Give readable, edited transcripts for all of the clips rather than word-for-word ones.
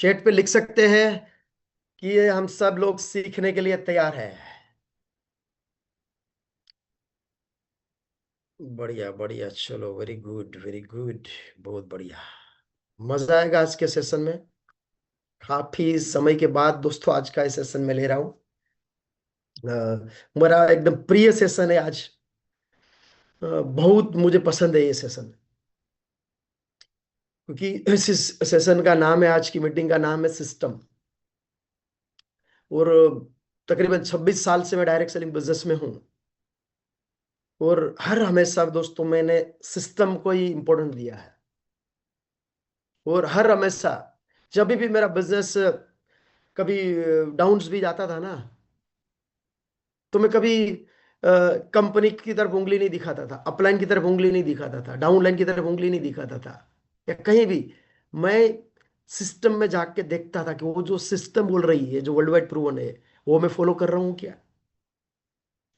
Chat पे लिख सकते हैं कि ये हम सब लोग सीखने के लिए तैयार है। बढ़िया बढ़िया, चलो, वेरी गुड वेरी गुड। बहुत बढ़िया। मजा आएगा आज के सेशन में। काफी समय के बाद दोस्तों आज का इस सेशन में ले रहा हूँ। मेरा एकदम प्रिय सेशन है आज। बहुत मुझे पसंद है ये सेशन, क्योंकि इस सेशन का नाम है, आज की मीटिंग का नाम है सिस्टम। और तकरीबन 26 साल से मैं डायरेक्ट सेलिंग बिजनेस में हूँ। और हर हमेशा दोस्तों मैंने सिस्टम को ही इंपॉर्टेंट दिया है। और हर हमेशा जब भी मेरा बिजनेस कभी डाउन्स भी जाता था ना, तो मैं कभी कंपनी की तरफ उंगली नहीं दिखाता था, अपलाइन की तरफ उंगली नहीं दिखाता था, डाउनलाइन की तरफ उंगली नहीं दिखाता था, या कहीं भी। मैं सिस्टम में जाके देखता था कि वो जो सिस्टम बोल रही है, जो वर्ल्ड वाइड प्रूवन है, वो मैं फॉलो कर रहा हूँ क्या।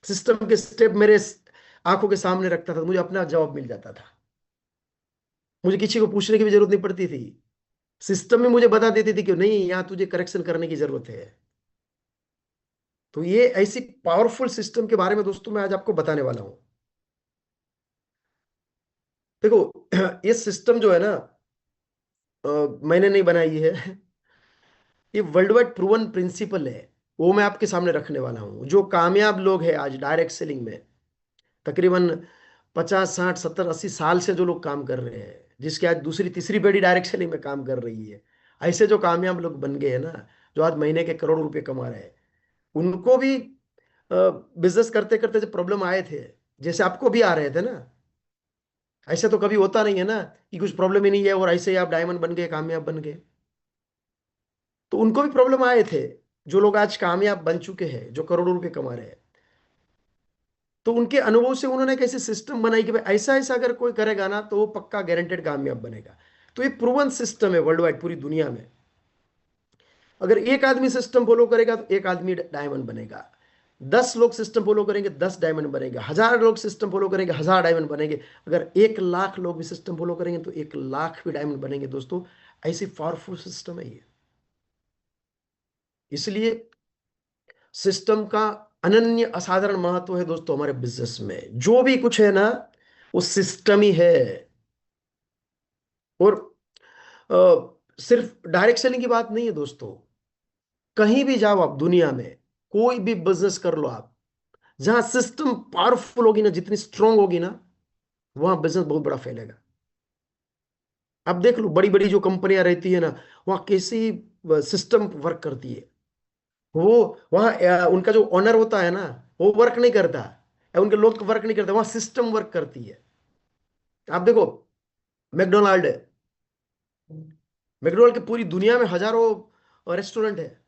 सिस्टम के स्टेप मेरे आंखों के सामने रखता था, मुझे अपना जवाब मिल जाता था। मुझे किसी को पूछने की भी जरूरत नहीं पड़ती थी। सिस्टम में मुझे बता देती थी कि नहीं, यहाँ तुझे करेक्शन करने की जरूरत है। तो ये ऐसी पावरफुल सिस्टम के बारे में दोस्तों मैं आज आपको बताने वाला हूं। देखो, ये सिस्टम जो है ना, मैंने नहीं बनाई है। ये वर्ल्ड वाइड प्रूवन प्रिंसिपल है। वो मैं आपके सामने रखने वाला हूं। जो कामयाब लोग हैं आज डायरेक्ट सेलिंग में, तकरीबन 50 60 70 80 साल से जो लोग काम कर रहे हैं, जिसकी आज दूसरी तीसरी पीढ़ी डायरेक्ट सेलिंग में काम कर रही है, ऐसे जो कामयाब लोग बन गए हैं ना, जो आज महीने के करोड़ों रुपए कमा रहे हैं, उनको भी बिजनेस करते करते जो प्रॉब्लम आए थे, जैसे आपको भी आ रहे थे ना, ऐसे तो कभी होता नहीं है ना कि कुछ प्रॉब्लम ही नहीं है और ऐसे ही आप डायमंड बन गए, कामयाब बन गए। तो उनको भी प्रॉब्लम आए थे। जो लोग आज कामयाब बन चुके हैं, जो करोड़ों रुपए कमा रहे हैं, तो उनके अनुभव से उन्होंने कैसे सिस्टम बनाई कि भाई ऐसा ऐसा अगर कोई करेगा ना तो वो पक्का गारंटेड कामयाब बनेगा। तो ये प्रूवन सिस्टम है वर्ल्ड वाइड, पूरी दुनिया में। अगर एक आदमी सिस्टम फॉलो करेगा तो एक आदमी डायमंड बनेगा। 10 लोग सिस्टम फॉलो करेंगे, 10 डायमंड बनेंगे। 1000 लोग सिस्टम फॉलो करेंगे, 1000 डायमंड बनेंगे। अगर 1 लाख लोग भी सिस्टम फॉलो करेंगे तो 1 लाख भी डायमंड बनेंगे दोस्तों। ऐसी पावरफुल सिस्टम है ये। इसलिए सिस्टम का अनन्य असाधारण महत्व है दोस्तों हमारे बिजनेस में। जो भी कुछ है ना, वो सिस्टम ही है। और सिर्फ डायरेक्ट सेलिंग की बात नहीं है दोस्तों। कहीं भी जाओ आप दुनिया में, कोई भी बिजनेस कर लो आप, जहां सिस्टम पावरफुल होगी ना, जितनी स्ट्रांग होगी ना, वहां बिजनेस बहुत बड़ा फैलेगा। आप देख लो, बड़ी बड़ी जो कंपनियां रहती है ना, वहां कैसी सिस्टम वर्क करती है। वो वहां उनका जो ओनर होता है ना, वो वर्क नहीं करता, या उनके लोग वर्क नहीं करते, वहां सिस्टम वर्क करती है। आप देखो, मैकडोनाल्ड है। मैकडोनाल्ड की पूरी दुनिया में हजारों रेस्टोरेंट है,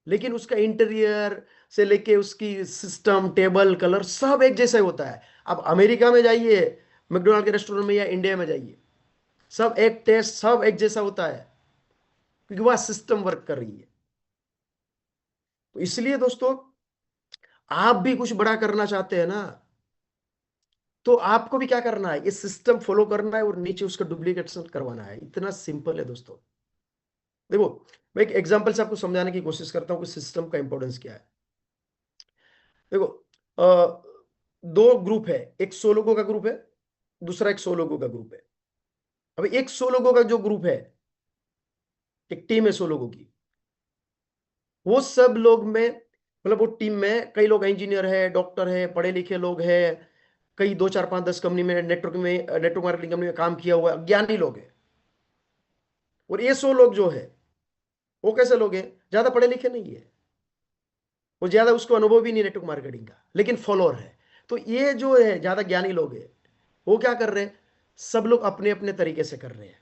लेकिन उसका इंटीरियर से लेके उसकी सिस्टम, टेबल, कलर सब एक जैसा ही होता है। अब अमेरिका में जाइए, मैकडोनाल्ड के रेस्टोरेंट में, या इंडिया में जाइए, सब एक टेस्ट, सब एक जैसा होता है, क्योंकि वह सिस्टम वर्क कर रही है। तो इसलिए दोस्तों, आप भी कुछ बड़ा करना चाहते हैं ना, तो आपको भी क्या करना है, ये सिस्टम फॉलो करना है और नीचे उसका डुप्लीकेशन करवाना है। इतना सिंपल है दोस्तों। देखो, मैं एक एग्जांपल से आपको समझाने की कोशिश करता हूं कि सिस्टम का इंपॉर्टेंस क्या है। देखो, दो ग्रुप है। एक 100 लोगों का ग्रुप है, दूसरा एक 100 लोगों का ग्रुप है। अब एक 100 लोगों का जो ग्रुप है, एक टीम है 100 लोगों की, वो सब लोग में, मतलब वो टीम में कई लोग इंजीनियर है, डॉक्टर है, पढ़े लिखे लोग हैं, कई 2 4 5 10 कंपनी में, नेटवर्क मार्केटिंग कंपनी में काम किया हुआ ज्ञानी लोग हैं। और ये 100 लोग जो है, वो कैसे लोग हैं, ज्यादा पढ़े लिखे नहीं है, वो ज्यादा उसको अनुभव भी नहीं नेटवर्क मार्केटिंग का, लेकिन फॉलोअर है। तो ये जो है ज्यादा ज्ञानी लोग हैं, वो क्या कर रहे हैं, सब लोग अपने अपने तरीके से कर रहे हैं।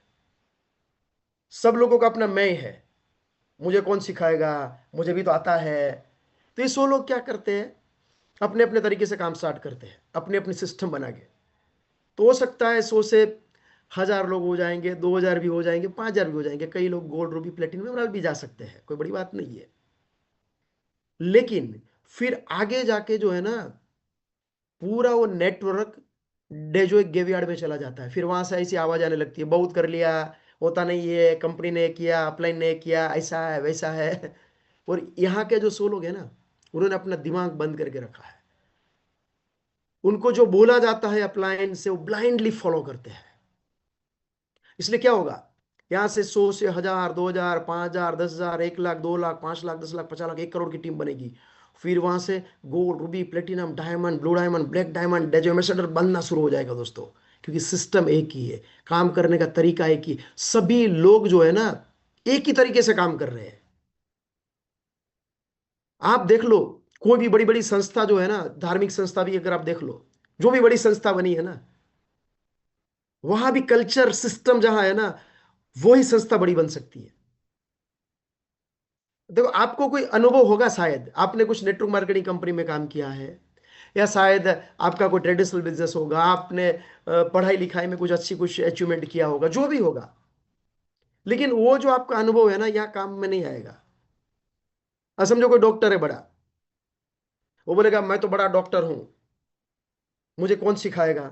सब लोगों का अपना मैं है, मुझे कौन सिखाएगा, मुझे भी तो आता है। तो ये 100 लोग क्या करते हैं, अपने अपने तरीके से काम स्टार्ट करते हैं, अपने अपने सिस्टम बना के। तो हो सकता है 100 से 1000 लोग हो जाएंगे, 2000 भी हो जाएंगे, 5000 भी हो जाएंगे, कई लोग गोल्ड, रूबी, प्लेटिनम में भी जा सकते हैं, कोई बड़ी बात नहीं है। लेकिन फिर आगे जाके जो है ना, पूरा वो नेटवर्क डेजो एक गेवयार्ड में चला जाता है। फिर वहां से ऐसी आवाज आने लगती है, बहुत कर लिया, होता नहीं है, कंपनी ने किया, अपलाइन ने किया, ऐसा है वैसा है। और यहाँ के जो 100 लोग हैं ना, उन्होंने अपना दिमाग बंद करके रखा है। उनको जो बोला जाता है अपलाइन से वो ब्लाइंडली फॉलो करते हैं। इसलिए क्या होगा, यहां से 100 से 1000, 2000, 5000, 10,000, 1 लाख, 2 लाख, 5 लाख, 10 लाख, 50 लाख, 1 करोड़ की टीम बनेगी। फिर वहां से gold, ruby, platinum, diamond, blue diamond, black diamond, Dejoy ambassador बनना शुरू हो जाएगा दोस्तों। क्योंकि सिस्टम एक ही है, काम करने का तरीका एक ही, सभी लोग जो है ना एक ही तरीके से काम कर रहे हैं। आप देख लो, कोई भी बड़ी बड़ी संस्था जो है ना, धार्मिक संस्था भी अगर आप देख लो, जो भी बड़ी संस्था बनी है ना, वहां भी कल्चर सिस्टम जहां है ना, वही संस्था बड़ी बन सकती है। देखो, आपको कोई अनुभव होगा, शायद आपने कुछ नेटवर्क मार्केटिंग कंपनी में काम किया है, या शायद आपका कोई ट्रेडिशनल बिजनेस होगा, आपने पढ़ाई लिखाई में कुछ अच्छी कुछ अचीवमेंट किया होगा, जो भी होगा। लेकिन वो जो आपका अनुभव है ना, यहाँ काम में नहीं आएगा। अब समझो कोई डॉक्टर है बड़ा, वो बोलेगा मैं तो बड़ा डॉक्टर हूं, मुझे कौन सिखाएगा।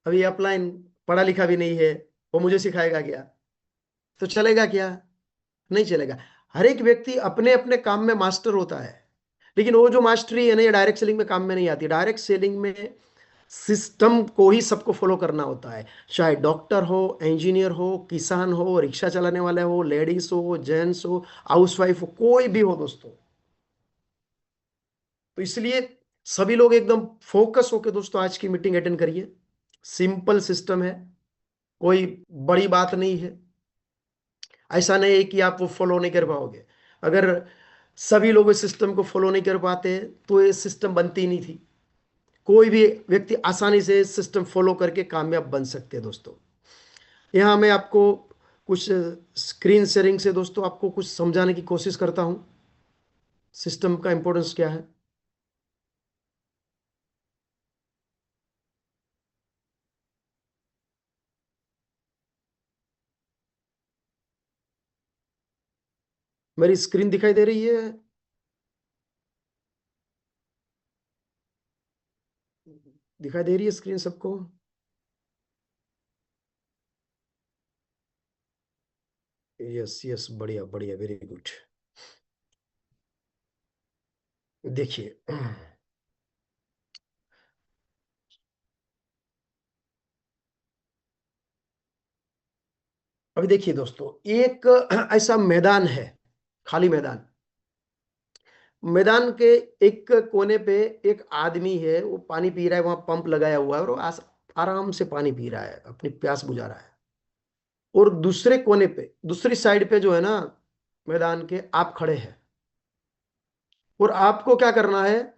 अभी अपलाइन पढ़ा लिखा भी नहीं है, वो मुझे सिखाएगा क्या? तो चलेगा क्या? नहीं चलेगा। हर एक व्यक्ति अपने अपने काम में मास्टर होता है। लेकिन वो जो मास्टरी है ना, ये डायरेक्ट सेलिंग में काम में नहीं आती। डायरेक्ट सेलिंग में सिस्टम को ही सबको फॉलो करना होता है। चाहे डॉक्टर हो, इंजीनियर हो, किसान हो, रिक्शा चलाने वाले हो, लेडीज हो, जेंट्स हो, हाउसवाइफ हो, कोई भी हो दोस्तों। तो इसलिए सभी लोग एकदम फोकस होकर दोस्तों आज की मीटिंग अटेंड करिए। सिंपल सिस्टम है, कोई बड़ी बात नहीं है। ऐसा नहीं है कि आप वो फॉलो नहीं कर पाओगे। अगर सभी लोग इस सिस्टम को फॉलो नहीं कर पाते तो ये सिस्टम बनती ही नहीं थी। कोई भी व्यक्ति आसानी से सिस्टम फॉलो करके कामयाब बन सकते हैं दोस्तों। यहाँ मैं आपको कुछ स्क्रीन शेयरिंग से दोस्तों आपको कुछ समझाने की कोशिश करता हूँ, सिस्टम का इंपॉर्टेंस क्या है। मेरी स्क्रीन दिखाई दे रही है? दिखाई दे रही है स्क्रीन सबको? यस यस, बढ़िया बढ़िया, वेरी गुड। देखिए, अभी देखिए दोस्तों, एक ऐसा मैदान है, खाली मैदान। मैदान के एक कोने पे एक आदमी है, वो पानी पी रहा है, वहां पंप लगाया हुआ है, और वो आराम से पानी पी रहा है, अपनी प्यास बुझा रहा है। और दूसरे कोने पे, दूसरी साइड पे जो है ना मैदान के, आप खड़े हैं। और आपको क्या करना है,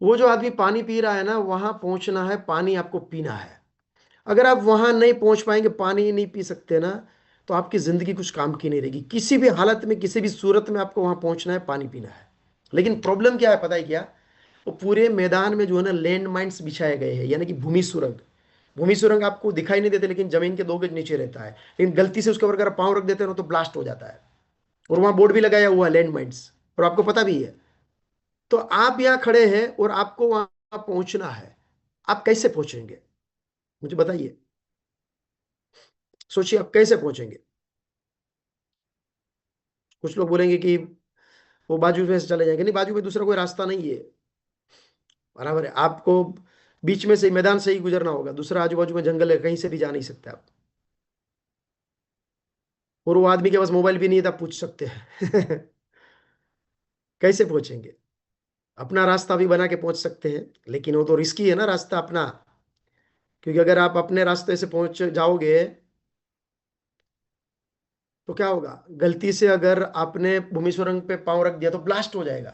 वो जो आदमी पानी पी रहा है ना, वहां पहुंचना है, पानी आपको पीना है। अगर आप वहां नहीं पहुंच पाएंगे, पानी नहीं पी सकते ना, तो आपकी जिंदगी कुछ काम की नहीं रहेगी। किसी भी हालत में, किसी भी सूरत में आपको वहां पहुंचना है, पानी पीना है। लेकिन प्रॉब्लम क्या है पता है क्या? वो पूरे मैदान में जो है ना लैंड माइन्स बिछाए गए हैं, यानी कि भूमि सुरंग। भूमि सुरंग आपको दिखाई नहीं देते, लेकिन जमीन के 2 गज नीचे रहता है। लेकिन गलती से उसके ऊपर अगर पाँव रख देते हो तो ब्लास्ट हो जाता है। और वहां बोर्ड भी लगाया हुआ है, लैंड माइन्स, और आपको पता भी है। तो आप यहाँ खड़े हैं और आपको वहां पहुंचना है। आप कैसे पहुंचेंगे, मुझे बताइए। सोचिए आप कैसे पहुंचेंगे। कुछ लोग बोलेंगे कि वो बाजू में से चले जाएंगे। नहीं, बाजू में दूसरा कोई रास्ता नहीं है। बराबर है, आपको बीच में से, मैदान से ही गुजरना होगा। दूसरा आजू बाजू में जंगल है, कहीं से भी जा नहीं सकते आप। और वो आदमी के पास मोबाइल भी नहीं है, तो आप पूछ सकते हैं। कैसे पहुंचेंगे? अपना रास्ता भी बना के पहुंच सकते हैं, लेकिन वो तो रिस्की है ना रास्ता अपना। क्योंकि अगर आप अपने रास्ते से पहुंच जाओगे तो क्या होगा, गलती से अगर आपने भूमि सुरंग पे पांव रख दिया तो ब्लास्ट हो जाएगा।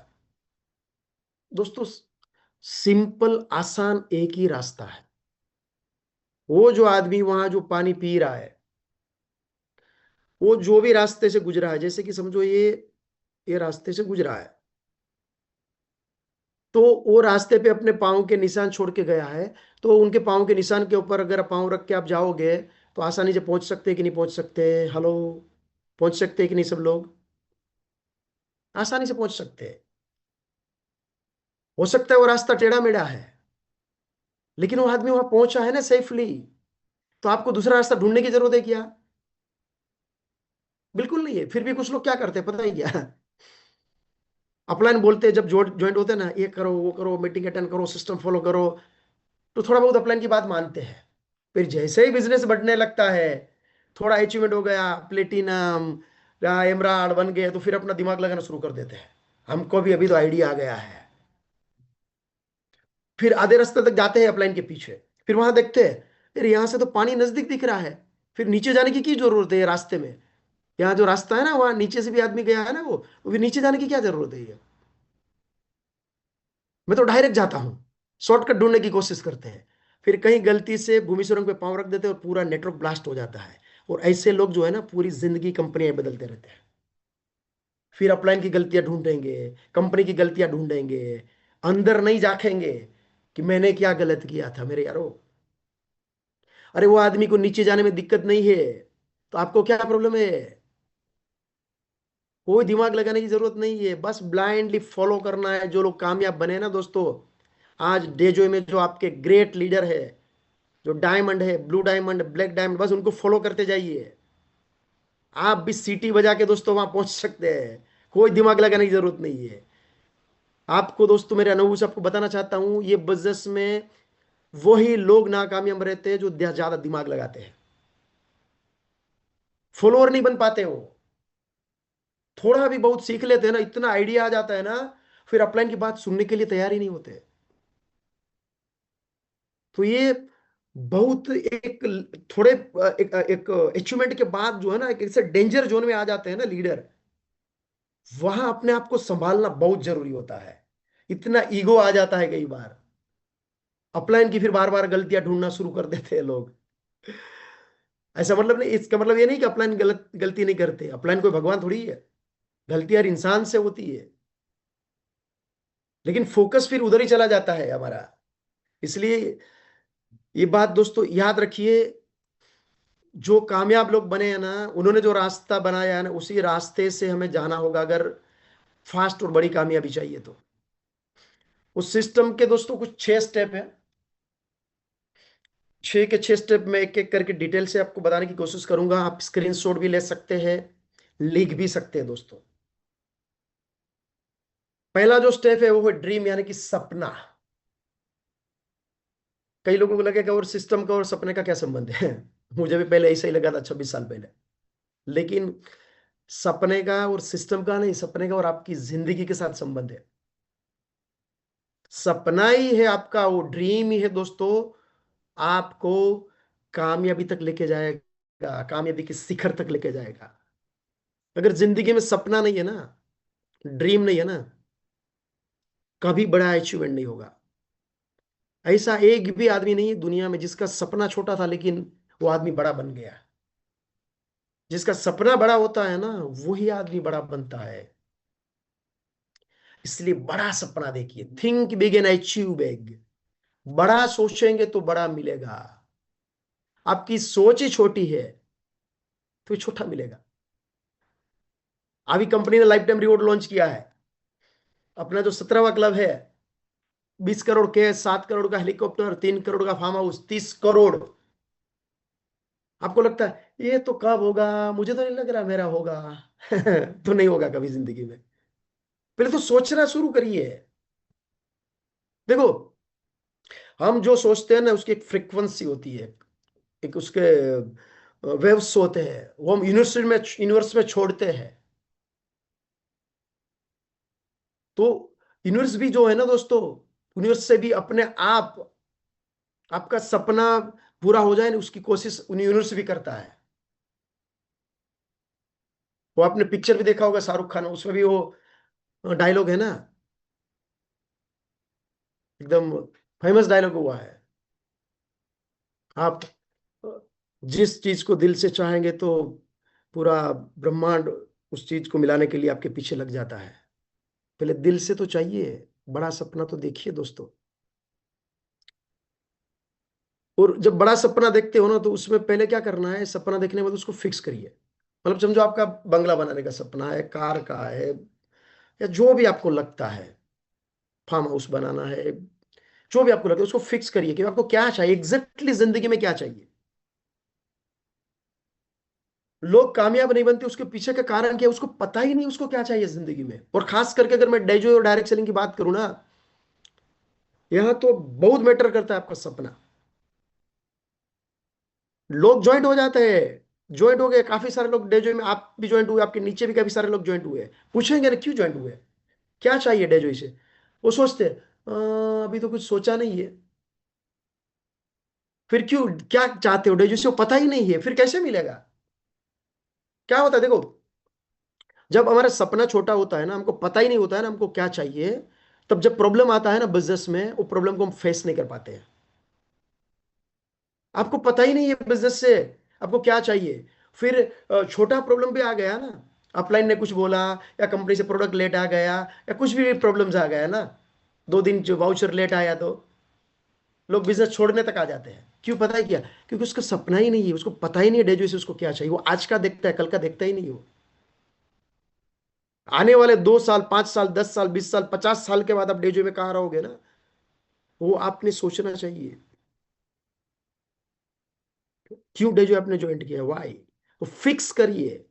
दोस्तों, सिंपल आसान एक ही रास्ता है। वो जो आदमी वहां जो पानी पी रहा है, वो जो भी रास्ते से गुजरा है, जैसे कि समझो ये रास्ते से गुजरा है, तो वो रास्ते पे अपने पाँव के निशान छोड़ के गया है। तो उनके पाँव के निशान के ऊपर अगर पाँव रख के आप जाओगे तो आसानी से पहुंच सकते हैं कि नहीं पहुंच सकते? हेलो, पहुंच सकते हैं कि नहीं सब लोग? आसानी से पहुंच सकते हैं। हो सकता है वो रास्ता टेढ़ा मेढ़ा है, लेकिन वो आदमी वहां पहुंचा है ना सेफली। तो आपको दूसरा रास्ता ढूंढने की जरूरत है क्या? बिल्कुल नहीं है। फिर भी कुछ लोग क्या करते हैं पता है क्या? अपलाइन बोलते हैं जब ज्वाइंट होते हैं ना, ये करो वो करो, मीटिंग अटेंड करो, सिस्टम फॉलो करो, तो थोड़ा बहुत अपलाइन की बात मानते हैं। फिर जैसे ही बिजनेस बढ़ने लगता है, थोड़ा अचीवमेंट हो गया, प्लेटिनम या एमराल्ड बन गए, तो फिर अपना दिमाग लगाना शुरू कर देते हैं, हमको भी अभी तो आइडिया आ गया है। फिर आधे रास्ते तक जाते हैं अपलाइन के पीछे, फिर वहां देखते हैं अरे यहाँ से तो पानी नजदीक दिख रहा है, फिर नीचे जाने की जरूरत है ये रास्ते में? यहाँ जो रास्ता है ना, वहां नीचे से भी आदमी गया है ना, वो फिर नीचे जाने की क्या जरूरत है ये? मैं तो डायरेक्ट जाता हूँ। शॉर्टकट ढूंढने की कोशिश करते हैं, फिर कहीं गलती से भूमि सुरंग पे पांव रख देते हैं और पूरा नेटवर्क ब्लास्ट हो जाता है। और ऐसे लोग जो है ना, पूरी जिंदगी कंपनियां बदलते रहते हैं। फिर अपलाइन की गलतियां ढूंढेंगे, कंपनी की गलतियां ढूंढेंगे, अंदर नहीं झांकेंगे कि मैंने क्या गलत किया था मेरे यारो। अरे वो आदमी को नीचे जाने में दिक्कत नहीं है, तो आपको क्या प्रॉब्लम है? कोई दिमाग लगाने की जरूरत नहीं है, बस ब्लाइंडली फॉलो करना है। जो लोग कामयाब बने ना दोस्तों, आज डेजो में जो आपके ग्रेट लीडर है, जो डायमंड है, ब्लू डायमंड, ब्लैक डायमंड, बस उनको फॉलो करते जाइए। आप भी सीटी बजा के दोस्तों वहां पहुंच सकते हैं, कोई दिमाग लगाने की जरूरत नहीं है। आपको दोस्तों मेरे अनुभव से आपको बताना चाहता हूं, ये बिजनेस में वही लोग नाकामयाब रहते हैं जो ज्यादा दिमाग लगाते हैं। फॉलोअर नहीं बन पाते वो। थोड़ा भी बहुत सीख लेते हैं ना, इतना आइडिया आ जाता है ना, फिर अपलाइन की बात सुनने के लिए तैयार ही नहीं होते। तो ये बहुत एक थोड़े एक अचीवमेंट के बाद जो है ना, एक ऐसे डेंजर जोन में आ जाते हैं ना लीडर, वहां अपने आप को संभालना बहुत जरूरी होता है। इतना ईगो आ जाता है कई बार, अपलाइन की फिर बार बार गलतियां ढूंढना शुरू कर देते हैं लोग। ऐसा मतलब नहीं, इसका मतलब ये नहीं कि अपलाइन गलती नहीं करते, अपलाइन कोई भगवान थोड़ी है, गलती हर इंसान से होती है। लेकिन फोकस फिर उधर ही चला जाता है हमारा। इसलिए ये बात दोस्तों याद रखिए, जो कामयाब लोग बने हैं ना, उन्होंने जो रास्ता बनाया है ना, उसी रास्ते से हमें जाना होगा, अगर फास्ट और बड़ी कामयाबी चाहिए तो। उस सिस्टम के दोस्तों कुछ 6 स्टेप है। 6 के 6 स्टेप में एक एक करके डिटेल से आपको बताने की कोशिश करूंगा। आप स्क्रीनशॉट भी ले सकते हैं, लिख भी सकते हैं दोस्तों। पहला जो स्टेप है वो है ड्रीम, यानी कि सपना। कई लोगों को लगेगा और सिस्टम का और सपने का क्या संबंध है? मुझे भी पहले ऐसा ही लगा था 26 साल पहले। लेकिन सपने का और सिस्टम का नहीं, सपने का और आपकी जिंदगी के साथ संबंध है। सपना ही है आपका, वो ड्रीम ही है दोस्तों, आपको कामयाबी तक लेके जाएगा, कामयाबी के शिखर तक लेके जाएगा। अगर जिंदगी में सपना नहीं है ना, ड्रीम नहीं है ना, कभी बड़ा अचीवमेंट नहीं होगा। ऐसा एक भी आदमी नहीं है दुनिया में जिसका सपना छोटा था लेकिन वो आदमी बड़ा बन गया। जिसका सपना बड़ा होता है ना, वही आदमी बड़ा बनता है। इसलिए बड़ा सपना देखिए, think big and achieve big. बड़ा सोचेंगे तो बड़ा मिलेगा। आपकी सोच ही छोटी है तो ये छोटा मिलेगा। अभी कंपनी ने लाइफ टाइम रिवॉर्ड लॉन्च किया है। अपना जो 17वां क्लब है, 20 करोड़ कैश, 7 करोड़ का हेलीकॉप्टर, 3 करोड़ का फार्म हाउस, 30 करोड़। आपको लगता है ये तो कब होगा, मुझे तो नहीं लग रहा मेरा होगा। तो नहीं होगा कभी जिंदगी में। पहले तो सोचना शुरू करिए। देखो, हम जो सोचते हैं ना, उसकी एक फ्रिक्वेंसी होती है, एक उसके वेव्स होते हैं, वो हम यूनिवर्स में छोड़ते हैं। तो यूनिवर्स भी जो है ना दोस्तों, यूनिवर्स से भी अपने आप आपका सपना पूरा हो जाए ना, उसकी कोशिश यूनिवर्स भी करता है। वो आपने पिक्चर भी देखा होगा शाहरुख खान, उसमें भी वो डायलॉग है ना, एकदम फेमस डायलॉग हुआ है। आप जिस चीज को दिल से चाहेंगे तो पूरा ब्रह्मांड उस चीज को मिलाने के लिए आपके पीछे लग जाता है। पहले दिल से तो चाहिए, बड़ा सपना तो देखिए दोस्तों। और जब बड़ा सपना देखते हो ना, तो उसमें पहले क्या करना है, सपना देखने के बाद उसको फिक्स करिए। मतलब समझो आपका बंगला बनाने का सपना है, कार का है, या जो भी आपको लगता है, फार्म हाउस बनाना है, जो भी आपको लगता है उसको फिक्स करिए कि आपको क्या चाहिए, एग्जैक्टली जिंदगी में क्या चाहिए। लोग कामयाब नहीं बनते, उसके पीछे का कारण क्या है उसको पता ही नहीं, उसको क्या चाहिए जिंदगी में। और खास करके अगर मैं डेजो और डायरेक्ट सेलिंग की बात करूं ना, यहां तो बहुत मैटर करता है आपका सपना। लोग ज्वाइंट हो जाते हैं, ज्वाइंट हो गए काफी सारे लोग डेजो में, आप भी ज्वाइंट हुए, आपके नीचे भी काफी सारे लोग ज्वाइंट हुए। पूछेंगे ना क्यों ज्वाइंट हुए, क्या चाहिए डेजो से, वो सोचते हैं, अभी तो कुछ सोचा नहीं है। फिर क्यों, क्या चाहते हो डेजो से, वो पता ही नहीं है, फिर कैसे मिलेगा। क्या होता है देखो, जब हमारा सपना छोटा होता है ना, हमको पता ही नहीं होता है ना हमको क्या चाहिए, तब जब प्रॉब्लम आता है ना बिजनेस में, वो प्रॉब्लम को हम फेस नहीं कर पाते हैं। आपको पता ही नहीं है बिजनेस से आपको क्या चाहिए। फिर छोटा प्रॉब्लम भी आ गया ना, अपलाइन ने कुछ बोला, या कंपनी से प्रोडक्ट लेट आ गया, या कुछ भी प्रॉब्लम्स आ गया ना, 2 दिन जो वाउचर लेट आया, तो लोग बिजनेस छोड़ने तक आ जाते हैं। क्यों, पता है क्या, क्योंकि उसका सपना ही नहीं है, उसको पता ही नहीं है डेजो से उसको क्या चाहिए, वो आज का देखता है, कल का देखता ही नहीं हो। आने वाले 2 साल, 5 साल, 10 साल, 20 साल, 50 साल के बाद आप डेजो में कहाँ रहोगे ना, वो आपने सोचना चाहिए। क्यों डेजो आपने ज्वाइन किया, वाई, तो फिक्स करिए।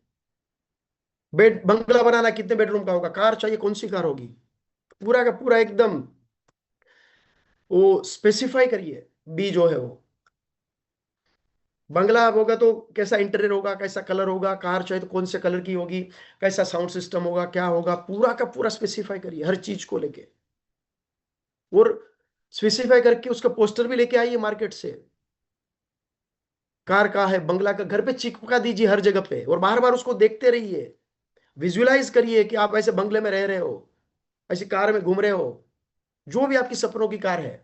बेड बंगला बनाना कितने बेडरूम का होगा, कार चाहिए कौन सी कार होगी, पूरा का पूरा एकदम वो स्पेसिफाई करिए। बी जो है वो, बंगला होगा तो कैसा इंटीरियर होगा, कैसा कलर होगा, कार चाहिए तो कौन से कलर की होगी, कैसा साउंड सिस्टम होगा, क्या होगा, पूरा का पूरा स्पेसिफाई करिए हर चीज को लेके। और स्पेसिफाई करके उसका पोस्टर भी लेके आइए मार्केट से, कार का है, बंगला का, घर पे चिपका दीजिए हर जगह पे, और बार बार उसको देखते रहिए। विजुअलाइज करिए कि आप ऐसे बंगले में रह रहे हो, ऐसी कार में घूम रहे हो, जो भी आपकी सपनों की कार है।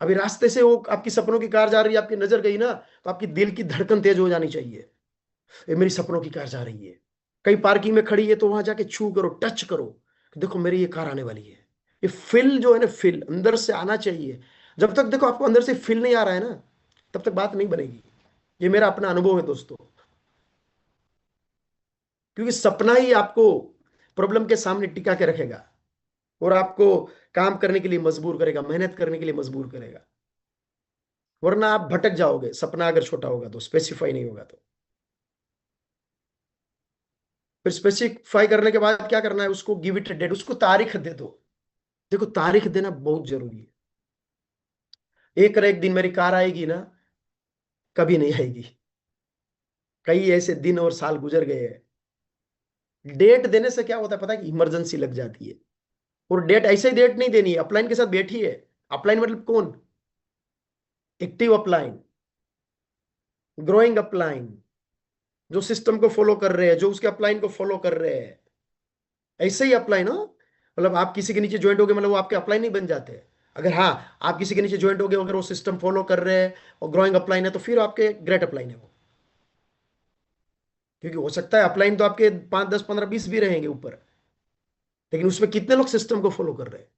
अभी रास्ते से वो आपकी सपनों की कार जा रही है, आपकी नजर गई ना, तो आपकी दिल की धड़कन तेज हो जानी चाहिए, ये मेरी सपनों की कार जा रही है। कहीं पार्किंग में खड़ी है तो वहां जाके छू करो, टच करो, कि देखो मेरी ये कार आने वाली है। ये फील जो है ना, फील अंदर से आना चाहिए। जब तक देखो आपको अंदर से फील नहीं आ रहा है ना, तब तक बात नहीं बनेगी। ये मेरा अपना अनुभव है दोस्तों। क्योंकि सपना ही आपको प्रॉब्लम के सामने टिका के रखेगा, और आपको काम करने के लिए मजबूर करेगा, मेहनत करने के लिए मजबूर करेगा। वरना आप भटक जाओगे, सपना अगर छोटा होगा तो, स्पेसिफाई नहीं होगा तो। फिर स्पेसिफाई करने के बाद क्या करना है, उसको गिव इट डेट, उसको तारीख दे दो। देखो तारीख देना बहुत जरूरी है। एक दिन मेरी कार आएगी ना, कभी नहीं आएगी। कई ऐसे दिन और साल गुजर गए हैं। डेट देने से क्या होता है पता है, कि इमरजेंसी लग जाती है। और डेट ऐसे ही डेट नहीं देनी है, अपलाइन के साथ बैठी है। अपलाइन मतलब कौन, एक्टिव अपलाइन, ग्रोइंग अपलाइन, जो सिस्टम को फॉलो कर रहे हैं, जो उसके अपलाइन को फॉलो कर रहे हैं। ऐसे ही अपलाइन हो, मतलब आप किसी के नीचे ज्वाइंट हो गए, मतलब वो आपके अपलाइन नहीं बन जाते। अगर हाँ आप किसी के नीचे ज्वाइंट हो गए, अगर वो सिस्टम फॉलो कर रहे हैं और ग्रोइंग अपलाइन है, तो फिर आपके ग्रेट अपलाइन है वो। क्योंकि हो सकता है अपलाइन तो आपके 5, 10, 15, 20 भी रहेंगे ऊपर, लेकिन उसमें कितने लोग सिस्टम को फॉलो कर रहे हैं,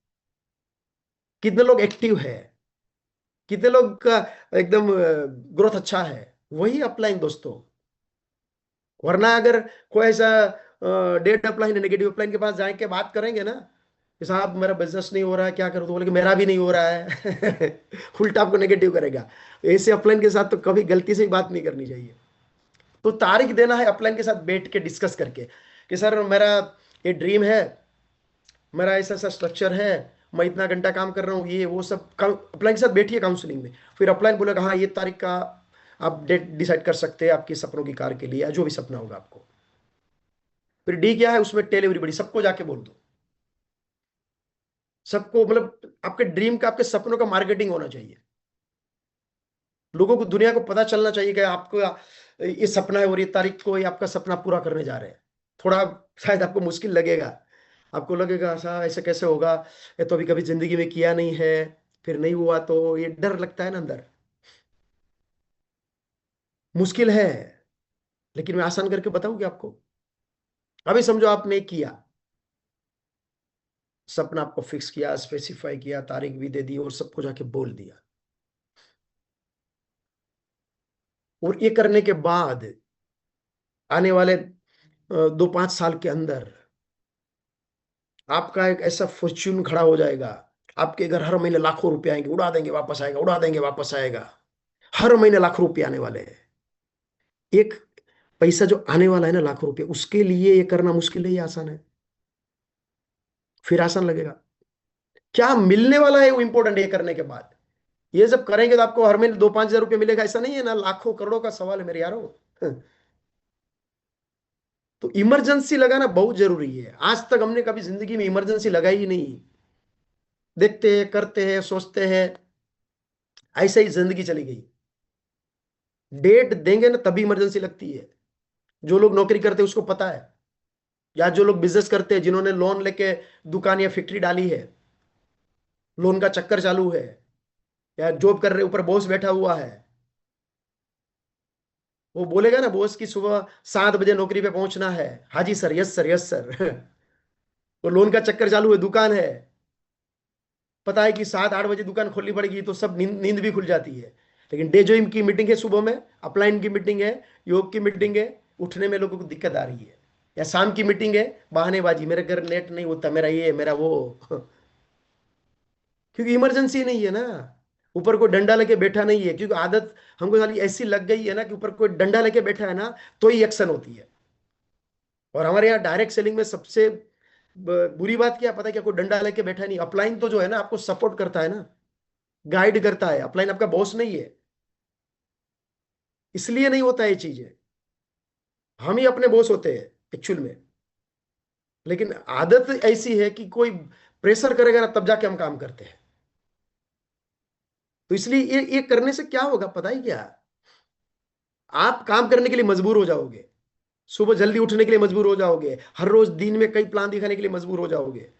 कितने लोग एक्टिव है, कितने लोग का एकदम ग्रोथ अच्छा है, वही अपलाइन दोस्तों। वरना अगर कोई ऐसा डेट अपलाइन है, नेगेटिव अपलाइन के पास जाके बात करेंगे ना कि साहब मेरा बिजनेस नहीं हो रहा है, क्या करूं, तो बोले कि मेरा भी नहीं हो रहा है। उल्टा आपको नेगेटिव करेगा। ऐसे अपलाइन के साथ तो कभी गलती से ही बात नहीं करनी चाहिए। तो तारीख देना है अपलाइन के साथ बैठ के डिस्कस करके, कि सर मेरा ये ड्रीम है, मेरा ऐसा ऐसा स्ट्रक्चर है, मैं इतना घंटा काम कर रहा हूँ, ये वो सब अपलाइन के साथ बैठिए काउंसलिंग में। फिर अपलाइन बोलेगा हाँ ये तारीख का आप डेट डिसाइड कर सकते हैं आपकी सपनों की कार के लिए, या जो भी सपना होगा आपको। फिर डी क्या है, उसमें टेल एवरीबडी, सबको जाके बोल दो। सबको, मतलब आपके ड्रीम का, आपके सपनों का मार्केटिंग होना चाहिए। लोगों को, दुनिया को पता चलना चाहिए कि आपको ये सपना है, और ये तारीख को ये आपका सपना पूरा करने जा रहे हैं। थोड़ा शायद आपको मुश्किल लगेगा, आपको लगेगा ऐसा ऐसे कैसे होगा, ये तो अभी कभी जिंदगी में किया नहीं है, फिर नहीं हुआ तो ये डर लगता है ना अंदर। मुश्किल है, लेकिन मैं आसान करके बताऊंगी आपको। अभी समझो आपने किया, सपना आपको फिक्स किया, स्पेसिफाई किया, तारीख भी दे दी, और सबको जाके बोल दिया। और ये करने के बाद आने वाले 2, 5 साल के अंदर आपका एक ऐसा फॉर्च्यून खड़ा हो जाएगा। आपके घर हर महीने लाखों रुपए आएंगे, उड़ा देंगे वापस आएगा, उड़ा देंगे वापस आएगा। हर महीने लाखों रुपए आने वाले हैं। एक पैसा जो आने वाला है ना, लाखों रुपए, उसके लिए ये करना मुश्किल है, ये आसान है? फिर आसान लगेगा? क्या मिलने वाला है वो इंपॉर्टेंट है ये करने के बाद। ये सब करेंगे तो आपको हर महीने 2-5 हज़ार रुपये मिलेगा, ऐसा नहीं है ना, लाखों करोड़ों का सवाल है मेरे यारों। तो इमरजेंसी लगाना बहुत जरूरी है। आज तक हमने कभी जिंदगी में इमरजेंसी लगाई ही नहीं। देखते हैं, करते हैं, सोचते हैं, ऐसे ही जिंदगी चली गई। डेट देंगे ना तभी इमरजेंसी लगती है। जो लोग नौकरी करते हैं उसको पता है, या जो लोग बिजनेस करते हैं, जिन्होंने लोन लेके दुकान या फैक्ट्री डाली है, लोन का चक्कर चालू है, या जॉब कर रहे ऊपर बॉस बैठा हुआ है, वो बोलेगा ना बॉस की सुबह 7 बजे नौकरी पे पहुंचना है, हाँ जी sir, yes sir, yes sir. वो लोन का चक्कर चालू है, दुकान है, पता है कि 7-8 बजे दुकान खोलनी पड़ेगी, तो सब नींद भी खुल जाती है। लेकिन डे जोइम की मीटिंग है सुबह में, अपलाइन की मीटिंग है, योग की मीटिंग है, उठने में लोगों को दिक्कत आ रही है। या शाम की मीटिंग है, बहानेबाजी, मेरे घर नेट नहीं होता, मेरा ये मेरा वो। क्योंकि इमरजेंसी नहीं है ना, ऊपर कोई डंडा लेके बैठा नहीं है। क्योंकि आदत हमको साली ऐसी लग गई है ना कि ऊपर कोई डंडा लेके बैठा है ना, तो ही एक्शन होती है। और हमारे यहाँ डायरेक्ट सेलिंग में सबसे बुरी बात क्या है पता है? क्या कोई डंडा लेके बैठा नहीं। अपलाइन तो जो है ना, आपको सपोर्ट करता है ना, गाइड करता है। अपलाइन आपका बॉस नहीं है, इसलिए नहीं होता ये चीजें। हम ही अपने बॉस होते हैं एक्चुअल में। लेकिन आदत ऐसी है कि कोई प्रेशर करेगा ना, तब जाके हम काम करते हैं। तो इसलिए ये करने से क्या होगा पता है क्या? आप काम करने के लिए मजबूर हो जाओगे, सुबह जल्दी उठने के लिए मजबूर हो जाओगे, हर रोज दिन में कई प्लान दिखाने के लिए मजबूर हो जाओगे।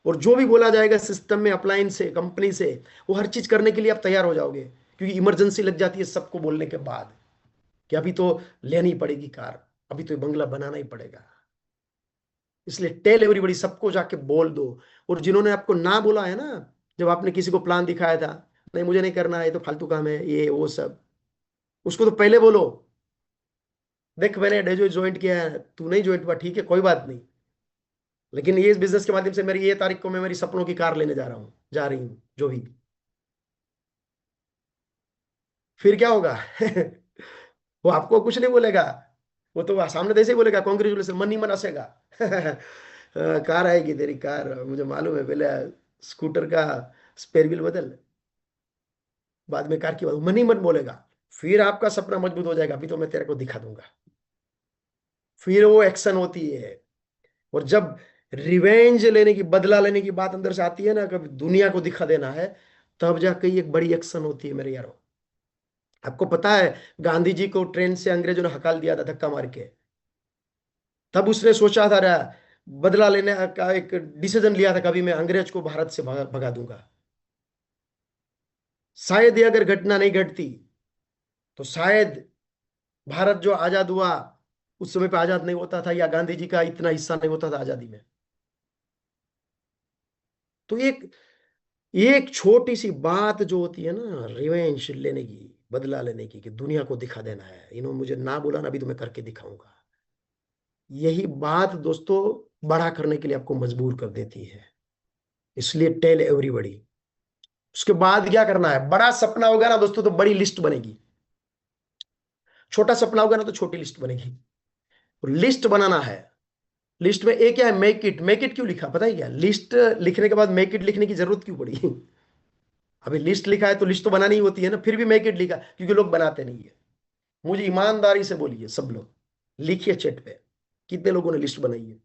और जो भी बोला जाएगा सिस्टम में, अपलाइन से, कंपनी से, वो हर चीज करने के लिए आप तैयार हो जाओगे। क्योंकि इमरजेंसी लग जाती है सबको बोलने के बाद कि अभी तो लेनी पड़ेगी कार, अभी तो ये बंगला बनाना ही पड़ेगा। इसलिए टेल एवरीबॉडी, सबको जाके बोल दो। और जिन्होंने आपको ना बोला है ना, जब आपने किसी को प्लान दिखाया था, नहीं मुझे नहीं करना है, ये तो फालतू काम है, ये वो सब, उसको तो पहले बोलो, देख मैंने डेजो ज्वाइंट किया है, तू नहीं ज्वाइंट हुआ, ठीक है कोई बात नहीं, लेकिन ये इस बिजनेस के माध्यम से मेरी ये तारीख को मैं मेरी सपनों की कार लेने जा रहा हूँ, जा रही हूँ, जो भी। फिर क्या होगा? वो आपको कुछ नहीं बोलेगा, वो तो सामने जैसे ही बोलेगा कॉन्ग्रेचुलेसन, मन ही मन हंसेगा। कार आएगी तेरी कार, मुझे मालूम है, पहले स्कूटर का स्पेयर व्हील बदल, बाद में कार की बात, मन ही मन बोलेगा। फिर आपका सपना मजबूत हो जाएगा, अभी तो मैं तेरे को दिखा दूंगा। फिर वो एक्शन होती है। और जब रिवेंज लेने की, बदला लेने की बात अंदर से आती है ना, कभी दुनिया को दिखा देना है, तब जाके एक बड़ी एक्शन होती है मेरे यारों। आपको पता है, गांधी जी को ट्रेन से अंग्रेजों ने हकाल दिया था धक्का मार के। तब उसने सोचा था रहा, बदला लेने का एक डिसीजन लिया था, कभी मैं अंग्रेज को भारत से भगा दूंगा। शायद ये अगर घटना नहीं घटती, तो शायद भारत जो आजाद हुआ उस समय पे आजाद नहीं होता था, या गांधी जी का इतना हिस्सा नहीं होता था आजादी में। तो एक छोटी सी बात जो होती है ना, रिवेंज लेने की, बदला लेने की, कि दुनिया को दिखा देना है, इन्होंने मुझे ना बोला ना, अभी तो मैं करके दिखाऊंगा। यही बात दोस्तों बड़ा करने के लिए आपको मजबूर कर देती है। इसलिए टेल एवरीबॉडी। उसके बाद क्या करना है? बड़ा सपना होगा ना दोस्तों तो बड़ी लिस्ट बनेगी, छोटा सपना होगा ना तो छोटी लिस्ट बनेगी। और लिस्ट बनाना है। लिस्ट में एक क्या है, मेक इट। मेक इट क्यों लिखा पता है क्या? लिस्ट लिखने के बाद मेक इट लिखने की जरूरत क्यों पड़ी? अभी लिस्ट लिखा है तो लिस्ट तो बनानी ही होती है ना, फिर भी मेक इट लिखा क्योंकि लोग बनाते नहीं है। मुझे ईमानदारी से बोलिए सब लोग, लिखिए चैट पे, कितने लोगों ने लिस्ट बनाई है?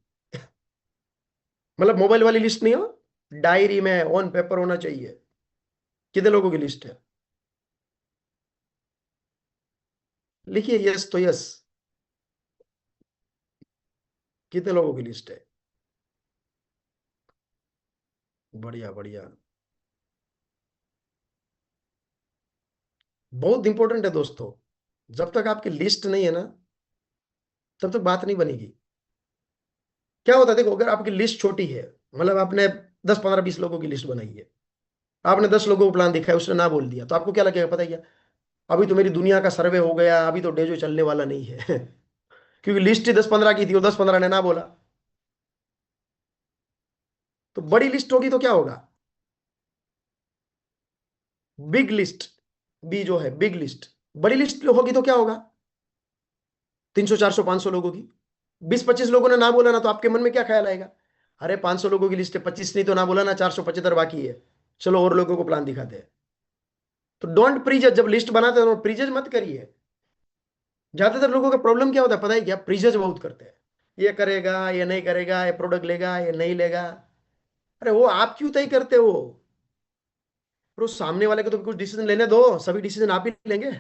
मतलब मोबाइल वाली लिस्ट नहीं हो, डायरी में ऑन पेपर होना चाहिए। कितने लोगों की लिस्ट है? लिखिए यस तो यस। कितने लोगों की लिस्ट है? बढ़िया बढ़िया। बहुत इंपॉर्टेंट है दोस्तों। जब तक आपकी लिस्ट नहीं है ना, तब तक बात नहीं बनेगी। क्या होता है देखो, अगर आपकी लिस्ट छोटी है, मतलब आपने 10 15 20 लोगों की लिस्ट बनाई है, आपने 10 लोगों को प्लान दिखाया, उसने ना बोल दिया, तो आपको क्या लगेगा पता है क्या? अभी तो मेरी दुनिया का सर्वे हो गया, अभी तो डेजो चलने वाला नहीं है। क्योंकि लिस्ट ही 10 15 की थी, वो 10 15 ने ना बोला। तो बड़ी लिस्ट होगी तो क्या होगा? बिग लिस्ट, बी जो है बिग लिस्ट। बड़ी लिस्ट होगी तो क्या होगा? 300 400 500 लोगों की। 20 25 लोगों ने ना बोला ना, तो आपके मन में क्या ख्याल आएगा? अरे 500 लोगों की लिस्ट है, 25 नहीं तो ना बोला ना, 475 बाकी है, चलो और लोगों को प्लान दिखाते हैं। तो डोंट प्रीजज, जब लिस्ट बनाते हो प्रीजज मत करिए। ज्यादातर लोगों का प्रॉब्लम क्या होता है पता है क्या? प्रीजज बहुत करते हैं, ये करेगा ये नहीं करेगा, ये प्रोडक्ट लेगा ये नहीं लेगा। अरे वो आप क्यों तय करते हो? और उस सामने वाले को तो कुछ डिसीजन लेने दो, सभी डिसीजन आप ही लेंगे।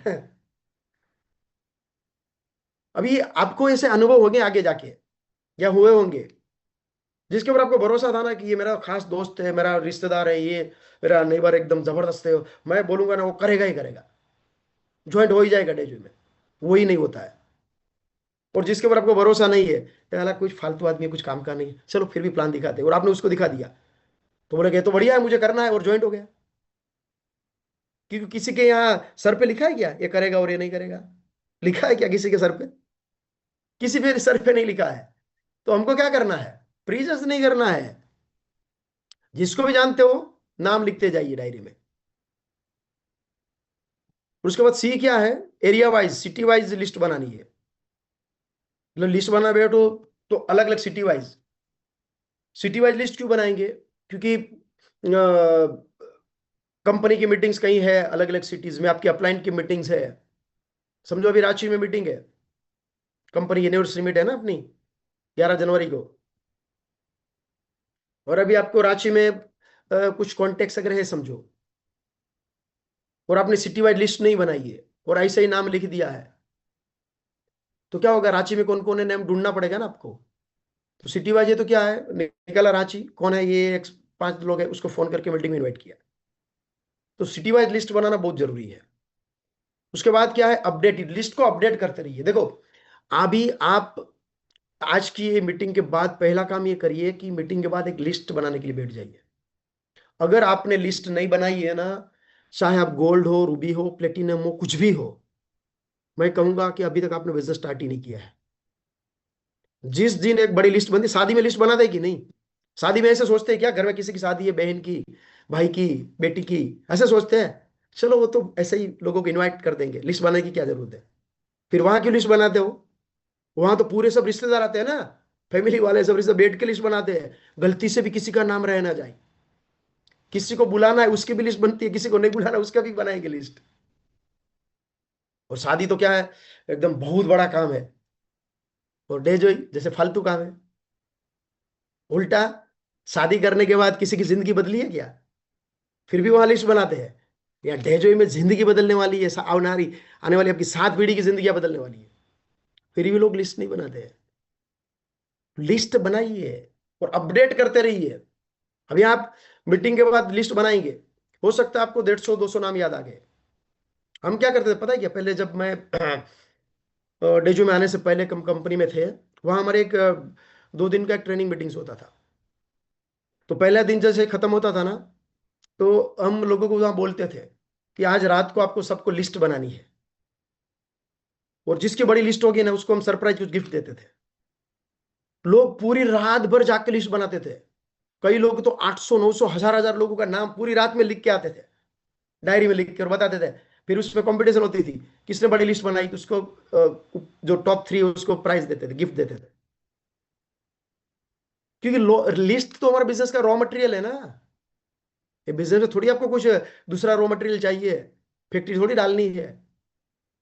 अभी आपको ऐसे अनुभव होंगे आगे जाके, या हुए होंगे, जिसके ऊपर आपको भरोसा था ना कि ये मेरा खास दोस्त है, मेरा रिश्तेदार है, ये मेरा नेबर एकदम जबरदस्त है, मैं बोलूंगा ना वो करेगा ही करेगा, ज्वाइंट हो ही जाएगा डेजू में। वो ही नहीं होता है। और जिसके ऊपर आपको भरोसा नहीं है, यार कुछ फालतू आदमी है, कुछ काम का नहीं है, चलो फिर भी प्लान दिखाते हैं, और आपने उसको दिखा दिया, तो बोले ये तो बढ़िया है, मुझे करना है, और ज्वाइंट हो गया। क्योंकि किसी के यहाँ सर पे लिखा है क्या ये करेगा और ये नहीं करेगा? लिखा है क्या किसी के सर पे? किसी पे सर पे नहीं लिखा है। तो हमको क्या करना है? प्रीजस नहीं करना है। जिसको भी जानते हो नाम लिखते जाइए डायरी में। और उसके बाद सी क्या है? Area wise, city wise list बनानी है। मतलब लिस्ट बना बैठो तो अलग अलग सिटी वाइज लिस्ट क्यों बनाएंगे? क्योंकि कंपनी की मीटिंग्स कहीं है अलग अलग सिटीज में, आपकी अपलाइन की मीटिंग्स है। समझो अभी रांची में मीटिंग है, कंपनी यूनिवर्सिटी मीट है ना अपनी, 11 जनवरी को। और अभी आपको रांची में कुछ कॉन्टेक्ट अगर है समझो, और आपने सिटी वाइड लिस्ट नहीं बनाई है और ऐसे ही नाम लिख दिया है, तो क्या होगा? रांची में कौन कौन है नाम ढूंढना पड़ेगा ना आपको। तो सिटी वाइज है तो क्या है, निकला रांची कौन है, ये 5 लोग है, उसको फोन करके मीटिंग में इन्वाइट किया। तो सिटी वाइज लिस्ट बनाना बहुत जरूरी है। उसके बाद क्या है? अपडेटेड लिस्ट को अपडेट करते रहिए। देखो अभी आप आज की ये मीटिंग के बाद पहला काम ये करिए कि मीटिंग के बाद एक लिस्ट बनाने के लिए बैठ जाइए। अगर आपने लिस्ट नहीं बनाई है ना, चाहे आप गोल्ड हो, रूबी हो, प्लेटिनम हो, कुछ भी हो, मैं कहूंगा कि अभी तक आपने बिजनेस स्टार्ट ही नहीं किया है। जिस दिन एक बड़ी लिस्ट बनती, शादी में लिस्ट बना दे कि नहीं? शादी में ऐसे सोचते हैं क्या, घर में किसी की शादी है, बहन की, भाई की, बेटी की, ऐसे सोचते हैं? चलो वो तो ऐसे ही लोगों को इनवाइट कर देंगे, लिस्ट बनाने की क्या जरूरत है? फिर वहां क्यों लिस्ट बनाते हो? वहां तो पूरे सब रिश्तेदार आते हैं ना, फैमिली वाले सब रिश्ते बैठ के लिस्ट बनाते हैं। गलती से भी किसी का नाम रह ना जाए। किसी को बुलाना है उसकी भी लिस्ट बनती है, किसी को नहीं बुलाना उसका भी बनाएंगे लिस्ट। और शादी तो क्या है, एकदम बहुत बड़ा काम है, और डे जो जैसे फालतू काम है। उल्टा, शादी करने के बाद किसी की जिंदगी बदली है क्या? फिर भी वहां लिस्ट बनाते हैं। या डेजोई में जिंदगी बदलने वाली है, आने वाली आपकी 7 पीढ़ी की जिंदगी बदलने वाली है, फिर भी लोग लिस्ट नहीं बनाते हैं। लिस्ट बनाइए और अपडेट करते रहिए। अभी आप मीटिंग के बाद लिस्ट बनाएंगे, हो सकता है आपको 150 200 नाम याद आ गए। हम क्या करते थे पता है क्या? पहले जब मैं डेजो में आने से पहले कंपनी में थे, वहां हमारे एक 2 दिन का एक ट्रेनिंग मीटिंग्स होता था। तो पहला दिन जैसे खत्म होता था ना, तो हम लोगों को वहां बोलते थे कि आज रात को आपको सबको लिस्ट बनानी है, और जिसकी बड़ी लिस्ट होगी ना उसको हम सरप्राइज कुछ गिफ्ट देते थे। लोग पूरी रात भर जाके लिस्ट बनाते थे। कई लोग तो 800 900 हजार हजार लोगों का नाम पूरी रात में लिख के आते थे, डायरी में लिख के, और बताते थे। फिर उसमें कंपटीशन होती थी, किसने बड़ी लिस्ट बनाई तो उसको जो टॉप 3 उसको प्राइज देते थे, गिफ्ट देते थे। क्योंकि लिस्ट तो हमारा बिजनेस का रॉ मटेरियल है ना। ये बिजनेस में थोड़ी आपको कुछ दूसरा रॉ मटेरियल चाहिए, फैक्ट्री थोड़ी डालनी है,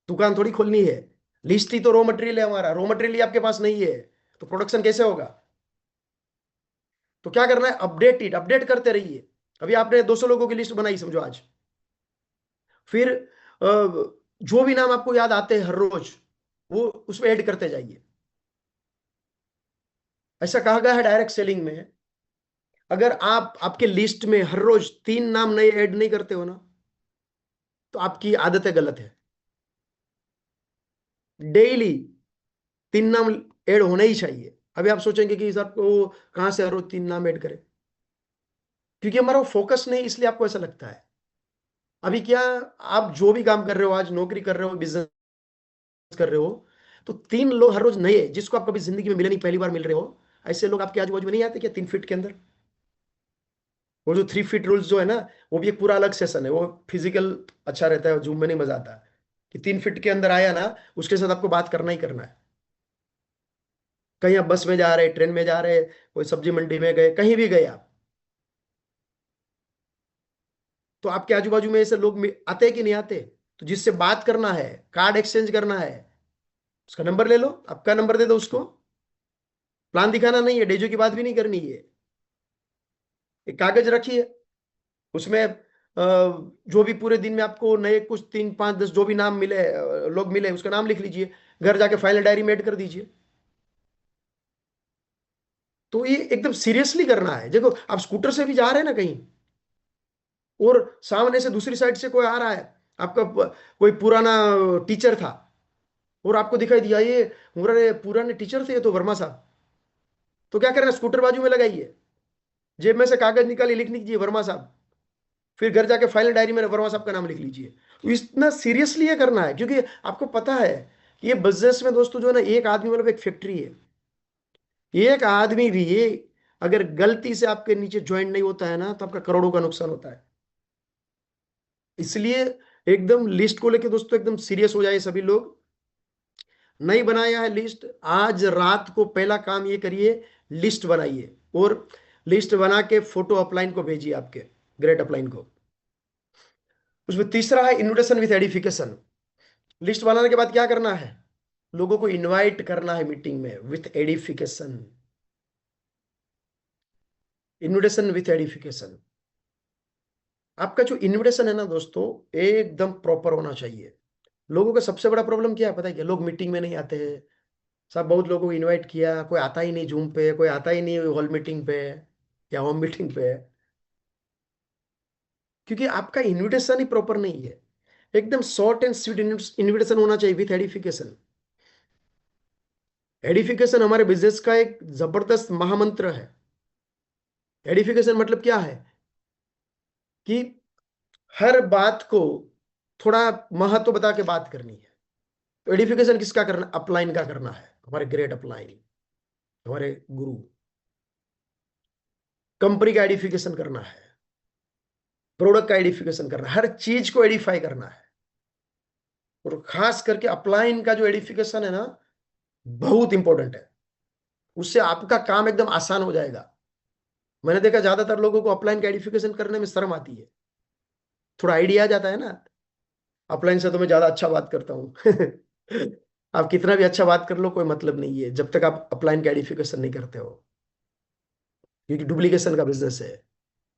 दुकान थोड़ी खोलनी है। लिस्ट ही तो रॉ मटेरियल है हमारा, रॉ मटेरियल ही आपके पास नहीं है, तो प्रोडक्शन कैसे होगा? तो क्या करना है? अपडेट करते रहिए। अभी आपने 200 लोगों की लिस्ट बनाई समझो आज, फिर जो भी नाम आपको याद आते हैं हर रोज, वो उसमें ऐड करते जाइए। ऐसा कहा गया है डायरेक्ट सेलिंग में, अगर आप आपके लिस्ट में हर रोज 3 नाम नए ऐड नहीं करते हो ना, तो आपकी आदतें गलत है। डेली 3 नाम ऐड होना ही चाहिए। अभी आप सोचेंगे कि सर को कहां से हर रोज 3 नाम ऐड करें? क्योंकि हमारा फोकस नहीं, इसलिए आपको ऐसा लगता है। अभी क्या, आप जो भी काम कर रहे हो, आज नौकरी कर रहे हो, बिजनेस कर रहे हो, तो 3 लोग हर रोज नए, जिसको आप कभी जिंदगी में मिले नहीं, पहली बार मिल रहे हो, ऐसे लोग आपके आजू बाजू में नहीं आते क्या 3 फीट के अंदर? वो जो 3 फीट रूल्स जो है ना, वो भी एक पूरा अलग सेशन है, वो फिजिकल अच्छा रहता है, जूम में नहीं मजा आता। कि 3 फीट के अंदर आया ना, उसके साथ आपको बात करना ही करना है। कहीं आप बस में जा रहे, ट्रेन में जा रहे, कोई सब्जी मंडी में गए, कहीं भी गए आप, तो आपके आजू बाजू में ऐसे लोग आते हैं कि नहीं आते? तो जिससे बात करना है, कार्ड एक्सचेंज करना है, उसका नंबर ले लो, आपका नंबर दे दो उसको। प्लान दिखाना नहीं है, डेजो की बात भी नहीं करनी है। एक कागज रखिए, उसमें जो भी पूरे दिन में आपको नए कुछ 3 5 10 जो भी नाम मिले, लोग मिले, उसका नाम लिख लीजिए। घर जाके फाइनल डायरी में ऐड कर दीजिए। तो ये एकदम सीरियसली करना है। देखो आप स्कूटर से भी जा रहे हैं ना कहीं, और सामने से दूसरी साइड से कोई आ रहा है, आपका कोई पुराना टीचर था, और आपको दिखाई दिया ये हमारे पुराने टीचर थे, ये तो वर्मा साहब। तो क्या करना, स्कूटर बाजू में लगाइए, जेब में से कागज निकालिए, लिख लीजिए वर्मा साहब। फिर घर जाके फाइनल डायरी में वर्मा साहब का नाम लिख लीजिए। तो इतना सीरियसली ये करना है, क्योंकि आपको पता है कि ये बिजनेस में दोस्तों जो है ना, एक आदमी मतलब एक फैक्ट्री है। एक आदमी भी ये अगर गलती से आपके नीचे ज्वाइन नहीं होता है ना, तो आपका करोड़ों का नुकसान होता है। इसलिए एकदम लिस्ट को लेके दोस्तों एकदम सीरियस हो जाए सभी लोग। नहीं बनाया है लिस्ट, आज रात को पहला काम ये करिए, लिस्ट बनाइए, और लिस्ट बना के फोटो अपलाइन को भेजिए, आपके ग्रेट अपलाइन को। उसमें तीसरा है इन्विटेशन विथ एडिफिकेशन। लिस्ट बनाने के बाद क्या करना है, लोगों को इनवाइट करना है मीटिंग में with edification. Invitation with edification. आपका जो इन्विटेशन है ना दोस्तों, एकदम प्रॉपर होना चाहिए। लोगों का सबसे बड़ा प्रॉब्लम क्या है पता है क्या, लोग मीटिंग में नहीं आते हैं। सब बहुत लोगों को इनवाइट किया, कोई आता ही नहीं जूम पे, कोई आता ही नहीं हॉल मीटिंग पे या होम मीटिंग पे, क्योंकि आपका इनविटेशन ही प्रॉपर नहीं है। एकदम शॉर्ट एंड स्वीट इनविटेशन होना चाहिए विथ एडिफिकेशन। एडिफिकेशन हमारे बिजनेस का एक जबरदस्त महामंत्र है। एडिफिकेशन मतलब क्या है कि हर बात को थोड़ा महत्व बता के बात करनी है। तो एडिफिकेशन किसका करना, अपलाइन का करना है, हमारे ग्रेट अपलाइन, हमारे गुरु। कंपनी का एडिफिकेशन करना है, प्रोडक्ट का एडिफिकेशन करना है, हर चीज को एडिफाई करना है। और खास करके अपलाइन का जो एडिफिकेशन है ना, बहुत इंपॉर्टेंट है। उससे आपका काम एकदम आसान हो जाएगा। मैंने देखा ज्यादातर लोगों को अपलाइन का एडिफिकेशन करने में शर्म आती है, थोड़ा आइडिया आ जाता है ना। अपलाइन से तो मैं ज्यादा अच्छा बात करता हूँ। आप कितना भी अच्छा बात कर लो, कोई मतलब नहीं है जब तक आप अपलाइन का एडिफिकेशन नहीं करते हो, क्योंकि डुप्लीकेशन का बिजनेस है।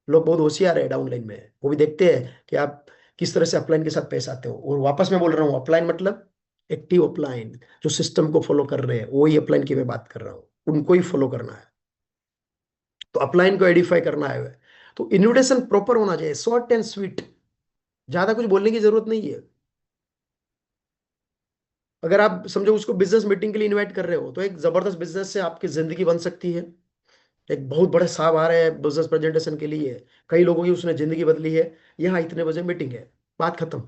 लोग बहुत होशियार है डाउनलाइन में, वो भी देखते हैं कि आप किस तरह से अपलाइन के साथ पेश आते हो। और वापस मैं बोल रहा हूँ, अपलाइन मतलब एक्टिव अपलाइन, जो सिस्टम को फॉलो कर रहे हैं, वही अपलाइन की मैं बात कर रहा हूँ, उनको ही फॉलो करना है। तो अपलाइन को एडिफाई करना है। तो इन्विटेशन प्रॉपर होना चाहिए, शॉर्ट एंड स्वीट, ज्यादा कुछ बोलने की जरूरत नहीं है। अगर आप समझो उसको बिजनेस मीटिंग के लिए इनवाइट कर रहे हो, तो एक जबरदस्त बिजनेस से आपकी जिंदगी बन सकती है। एक बहुत बड़े साहब आ रहे हैं बिजनेस प्रेजेंटेशन के लिए, कई लोगों की उसने जिंदगी बदली है, यहाँ इतने बजे मीटिंग है, बात खत्म।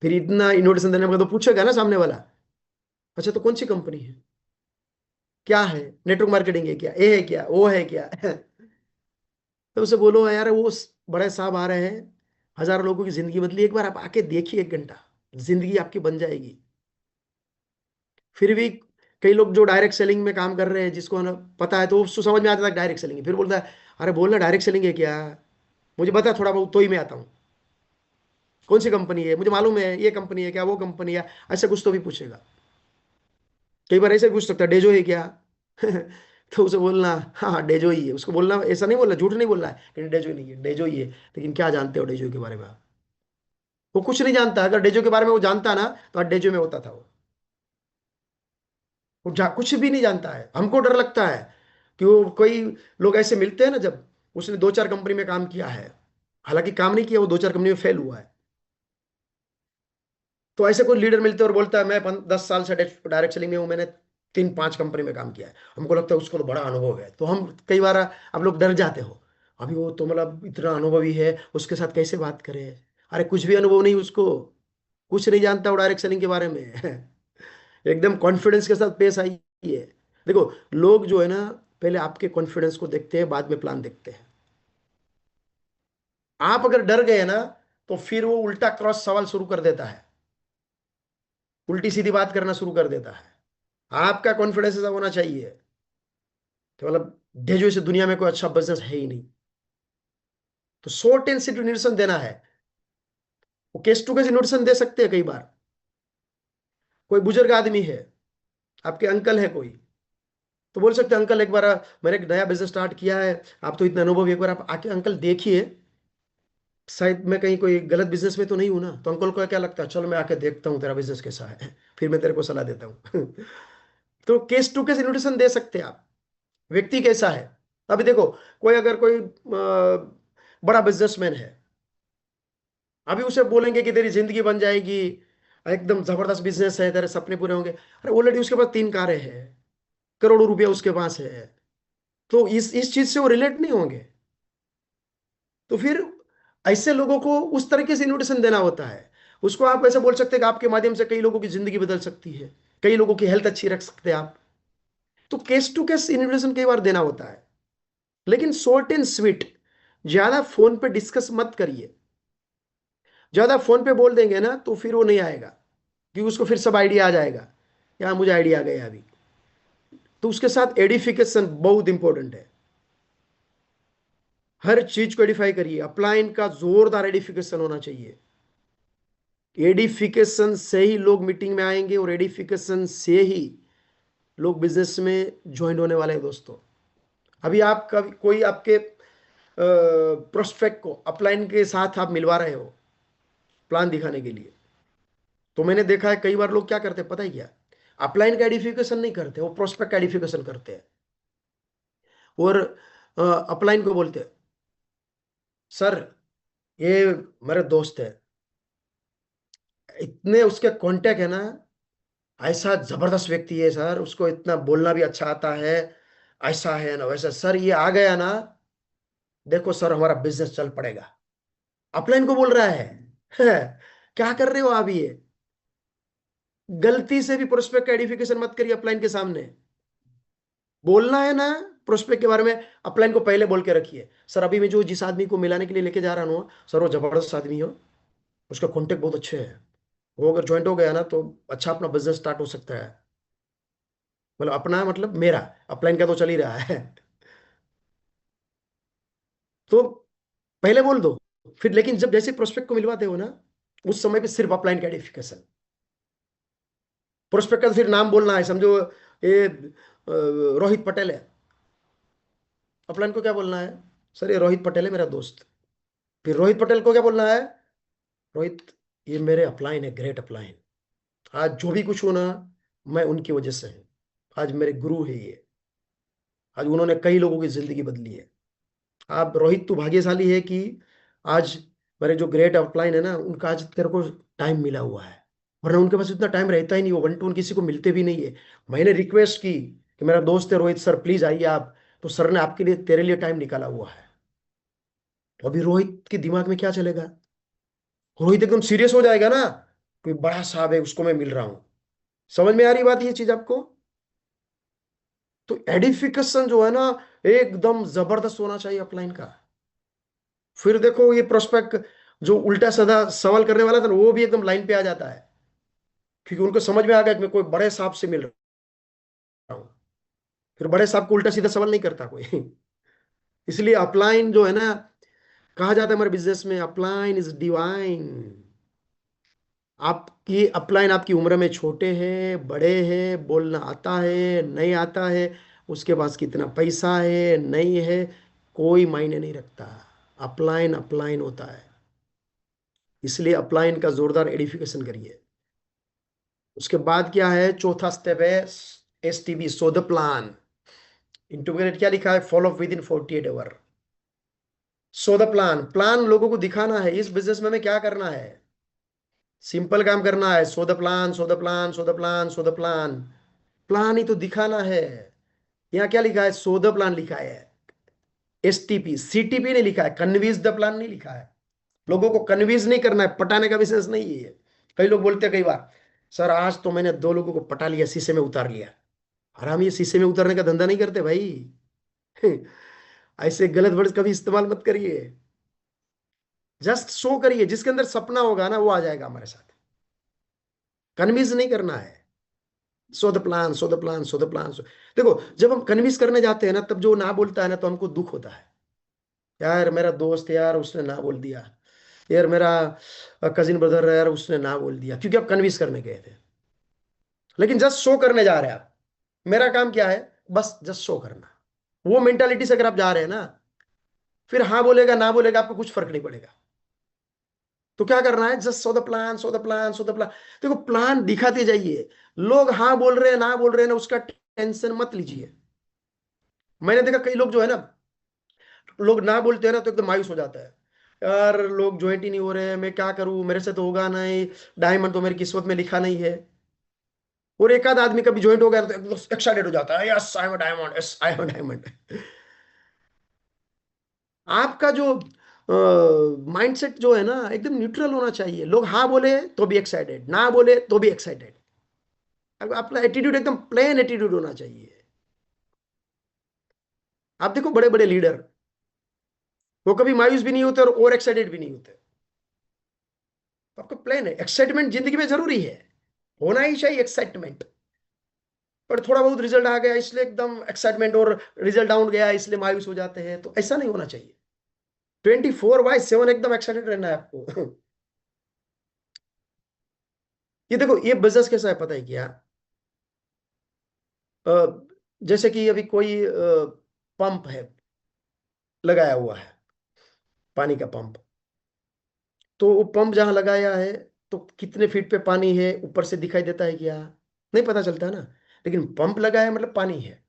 फिर इतना इन्विटेशन देने में तो पूछेगा ना सामने वाला, अच्छा तो कौन सी कंपनी है, क्या है, नेटवर्क मार्केटिंग है क्या, ये है क्या, वो है क्या। तो उसे बोलो यार, वो बड़े साहब आ रहे हैं, हजारों लोगों की जिंदगी बदली, एक बार आप आके देखिए, 1 घंटा, जिंदगी आपकी बन जाएगी। फिर भी कई लोग जो डायरेक्ट सेलिंग में काम कर रहे हैं, जिसको ना पता है, तो उसको समझ में आता है डायरेक्ट सेलिंग है, फिर बोलता है अरे बोलना डायरेक्ट सेलिंग है क्या, मुझे पता है थोड़ा बहुत, तो ही मैं आता हूँ, कौन सी कंपनी है, मुझे मालूम है ये कंपनी है क्या, वो कंपनी है, ऐसा कुछ तो भी पूछेगा। कई बार ऐसे भी पूछ सकता है, डेजो है क्या। तो उसे बोलना हाँ हाँ डेजो ही है, उसको बोलना, ऐसा नहीं बोलना, झूठ नहीं बोलना है कि डेजो ही नहीं है, डेजो ही है। लेकिन क्या जानते हो डेजो के बारे में आप? वो कुछ नहीं जानता। अगर डेजो के बारे में वो जानता ना, तो आज डेजो में होता था वो। कुछ भी नहीं जानता है। हमको डर लगता है कि वो कोई लोग ऐसे मिलते हैं ना, जब उसने 2 4 कंपनी में काम किया है, हालांकि काम नहीं किया, वो 2 4 कंपनी में फेल हुआ है, तो ऐसे कोई लीडर मिलते हैं और बोलता है मैं 10 साल से डायरेक्ट सेलिंग में हूँ, मैंने 3 5 कंपनी में काम किया है, हमको लगता है उसको तो बड़ा अनुभव है, तो हम कई बार आप लोग डर जाते हो, अभी वो तो मतलब इतना अनुभवी है, उसके साथ कैसे बात करें। अरे कुछ भी अनुभव नहीं उसको, कुछ नहीं जानता वो डायरेक्ट सेलिंग के बारे में। एकदम कॉन्फिडेंस के साथ पेश आई है। देखो लोग जो है ना, पहले आपके कॉन्फिडेंस को देखते हैं, बाद में प्लान देखते हैं। आप अगर डर गए ना, तो फिर वो उल्टा क्रॉस सवाल शुरू कर देता है, उल्टी सीधी बात करना शुरू कर देता है। आपका कॉन्फिडेंस ऐसा होना चाहिए कि मतलब भेजो इस दुनिया में कोई अच्छा बिजनेस है ही नहीं। तो शॉर्ट एंड स्वीट न्यूट्रिशन देना है। वो केस टू केस न्यूट्रिशन दे सकते हैं कई बार। कोई बुजुर्ग आदमी है, आपके अंकल है कोई, तो बोल सकते हैं अंकल एक बार मैंने एक नया बिजनेस स्टार्ट किया है, आप तो इतना अनुभव, एक बार आप आके अंकल देखिए, शायद मैं कहीं कोई गलत बिजनेस में तो नहीं हूं ना। तो अंकल को क्या लगता है, चलो मैं आके देखता हूँ तेरा बिजनेस कैसा है फिर मैं तेरे को सलाह देता हूँ तो केस टू केस इन्विटेशन दे सकते हैं आप। व्यक्ति कैसा है, अभी देखो, कोई अगर कोई बड़ा बिजनेसमैन है, अभी उसे बोलेंगे कि तेरी जिंदगी बन जाएगी, एकदम जबरदस्त बिजनेस है, तेरे सपने पूरे होंगे, अरे ऑलरेडी उसके पास 3 कारें हैं, करोड़ों रुपया उसके पास है, तो इस चीज से वो रिलेट नहीं होंगे। तो फिर ऐसे लोगों को उस तरीके से इन्विटेशन देना होता है। उसको आप ऐसे बोल सकते हैं कि आपके माध्यम से कई लोगों की जिंदगी बदल सकती है, कई लोगों की हेल्थ अच्छी रख सकते हैं आप। तो केस टू केस इन्विटेशन कई बार देना होता है, लेकिन शॉर्ट एंड स्वीट। ज्यादा फोन पे डिस्कस मत करिए। ज्यादा फोन पे बोल देंगे ना तो फिर वो नहीं आएगा, क्योंकि उसको फिर सब आइडिया आ जाएगा, या मुझे आइडिया आ गया अभी। तो उसके साथ एडिफिकेशन बहुत इंपॉर्टेंट है। हर चीज को एडिफाई करिए, अपलाइन का जोरदार एडिफिकेशन होना चाहिए। एडिफिकेशन से ही लोग मीटिंग में आएंगे, और एडिफिकेशन से ही लोग बिजनेस में ज्वाइन होने वाले हैं दोस्तों। अभी आप कभी कोई आपके प्रोस्पेक्ट को अपलाइन के साथ आप मिलवा रहे हो प्लान दिखाने के लिए, तो मैंने देखा है कई बार लोग क्या करते हैं पता है क्या, अपलाइन का एडिफिकेशन नहीं करते, वो प्रोस्पेक्ट का एडिफिकेशन करते हैं। और अपलाइन को बोलते हैं, सर ये मेरे दोस्त है, इतने उसके कांटेक्ट है ना, ऐसा जबरदस्त व्यक्ति है सर, उसको इतना बोलना भी अच्छा आता है, ऐसा है ना वैसा, सर ये आ गया ना, देखो सर हमारा बिजनेस चल पड़ेगा। अपलाइन को बोल रहा है क्या कर रहे हो आप ये, गलती से भी प्रोस्पेक्ट का एडिफिकेशन मत करिए अपलाइन के सामने। बोलना है ना प्रोस्पेक्ट के बारे में, अपलाइन को पहले बोल के रखिए, सर अभी मैं जो जिस आदमी को मिलाने के लिए लेके जा रहा हूँ सर वो जबरदस्त आदमी हो, उसका कॉन्टेक्ट बहुत अच्छे है, वो अगर ज्वाइंट हो गया ना तो अच्छा अपना बिजनेस स्टार्ट हो सकता है। मतलब अपना मतलब मेरा, अपलाइन का तो चल ही रहा है तो पहले बोल दो। फिर लेकिन जब जैसे प्रोस्पेक्ट को मिलवाते हो ना, उस समय पे सिर्फ अपलाइन का आइडेंटिफिकेशन। प्रोस्पेक्ट का फिर नाम बोलना है, समझो ये रोहित पटेल है, अपलाइन को क्या बोलना है, सर ये रोहित पटेल है मेरा दोस्त। फिर रोहित पटेल को क्या बोलना है, रोहित ये मेरे अपलाइन है, ग्रेट अपलाइन, आज जो भी कुछ हो ना मैं उनकी वजह से है, आज मेरे गुरु है ये, आज उन्होंने कई लोगों की जिंदगी बदली है। आप रोहित तू भाग्यशाली है कि आज मेरे जो ग्रेट अपलाइन है ना उनका आज तेरे को टाइम मिला हुआ है, वरना उनके पास इतना टाइम रहता ही नहीं, वो वन टू वन किसी को मिलते भी नहीं है। मैंने रिक्वेस्ट की कि मेरा दोस्त है रोहित सर प्लीज आइए आप, तो सर ने आपके लिए तेरे लिए टाइम निकाला हुआ है। तो अभी रोहित के दिमाग में क्या चलेगा, रोहित एकदम सीरियस हो जाएगा ना, कोई बड़ा साहब है उसको मैं मिल रहा हूं। समझ में आ रही बात ये चीज आपको। तो एडिफिकेशन जो है ना एकदम जबरदस्त होना चाहिए अपलाइन का। फिर देखो ये प्रोस्पेक्ट जो उल्टा सीधा सवाल करने वाला था ना वो भी एकदम लाइन पे आ जाता है, क्योंकि उनको समझ में आ गया कि मैं कोई बड़े साहब से मिल रहा हूँ। फिर बड़े साहब को उल्टा सीधा सवाल नहीं करता कोई इसलिए अपलाइन जो है ना, कहा जाता है हमारे बिजनेस में अपलाइन इज डिवाइन। आपकी अपलाइन आपकी उम्र में छोटे हैं बड़े हैं, बोलना आता है नहीं आता है, उसके पास कितना पैसा है नहीं है, कोई मायने नहीं रखता। अपलाइन अपलाइन होता है। इसलिए अपलाइन का जोरदार एडिफिकेशन करिए। उसके बाद क्या है, चौथा स्टेप है STB, so the plan. Integrate क्या लिखा है, follow within 48 hour. So the plan, plan लोगों को दिखाना है इस बिजनेस में हमें क्या करना है। सिंपल काम करना है, so the plan so the plan so the plan so the plan, plan ही तो दिखाना है। यहाँ क्या लिखा है, सो द प्लान लिखा है, STP CTP नहीं लिखा है, कन्विंस द प्लान नहीं लिखा है। लोगों को कन्विंस नहीं करना है, पटाने का बिजनेस नहीं है। कई लोग बोलते हैं कई बार, सर आज तो मैंने 2 लोगों को पटा लिया, शीशे में उतार लिया। हराम, ये शीशे में उतरने का धंधा नहीं करते भाई ऐसे गलत वर्ड कभी इस्तेमाल मत करिए। जस्ट शो करिए, जिसके अंदर सपना होगा ना वो आ जाएगा हमारे साथ। कन्विंस नहीं करना है। So the plan, so the plan, so the plan. देखो, जब हम कन्विंस करने जाते हैं ना, तब जो ना बोलता है ना, तो हमको दुख होता है। यार मेरा दोस्त यार, उसने ना बोल दिया। यार मेरा कजिन ब्रदर यार, उसने ना बोल दिया, क्योंकि आप कन्विंस करने गए थे। लेकिन जस्ट शो करने जा रहे हैं आप। मेरा काम क्या है? बस जस्ट शो करना। वो मेंटालिटी से अगर आप जा रहे हैं ना, फिर हाँ बोलेगा ना बोलेगा आपको कुछ फर्क नहीं पड़ेगा। तो क्या करना है? Just so the plan, so the plan, so the plan. देखो, प्लान दिखाते जाइए। लोग हाँ बोल रहे हैं ना बोल रहे हैं ना, उसका टेंशन मत लीजिए। मैंने देखा कई लोग जो है ना, लोग ना बोलते हैं ना तो एकदम मायूस हो जाता है। यार लोग ज्वाइंट ही नहीं हो रहे हैं, मैं क्या करूं, मेरे से तो होगा नहीं। डायमंड तो मेरी किस्मत में लिखा नहीं है। और एक आध आदमी कभी ज्वाइंट हो गया तो एकदम एक्साइटेड हो जाता है, yes I am diamond, yes I am diamond. आपका जो माइंडसेट जो है ना, एकदम न्यूट्रल होना चाहिए। लोग हाँ बोले तो भी एक्साइटेड, ना बोले तो भी एक्साइटेड। आपका एटीट्यूड एकदम प्लेन एटीट्यूड होना चाहिए। आप देखो बड़े बड़े लीडर, वो कभी मायूस भी नहीं होते और ओवर एक्साइटेड भी नहीं होते। आपका प्लेन है। एक्साइटमेंट जिंदगी में जरूरी है, होना ही चाहिए एक्साइटमेंट। पर थोड़ा बहुत रिजल्ट आ गया इसलिए एकदम एक्साइटमेंट, और रिजल्ट डाउन गया इसलिए मायूस हो जाते हैं, तो ऐसा नहीं होना चाहिए। 24/7 एकदम एक्साइटेड रहना है आपको। ये देखो, ये बिजनेस कैसा है पता है क्या? अ, जैसे कि अभी कोई पंप है, लगाया हुआ है, पानी का पंप। तो वो पंप जहां लगाया है, तो कितने फीट पे पानी है ऊपर से दिखाई देता है क्या? नहीं पता चलता है ना। लेकिन पंप लगाया है मतलब पानी है।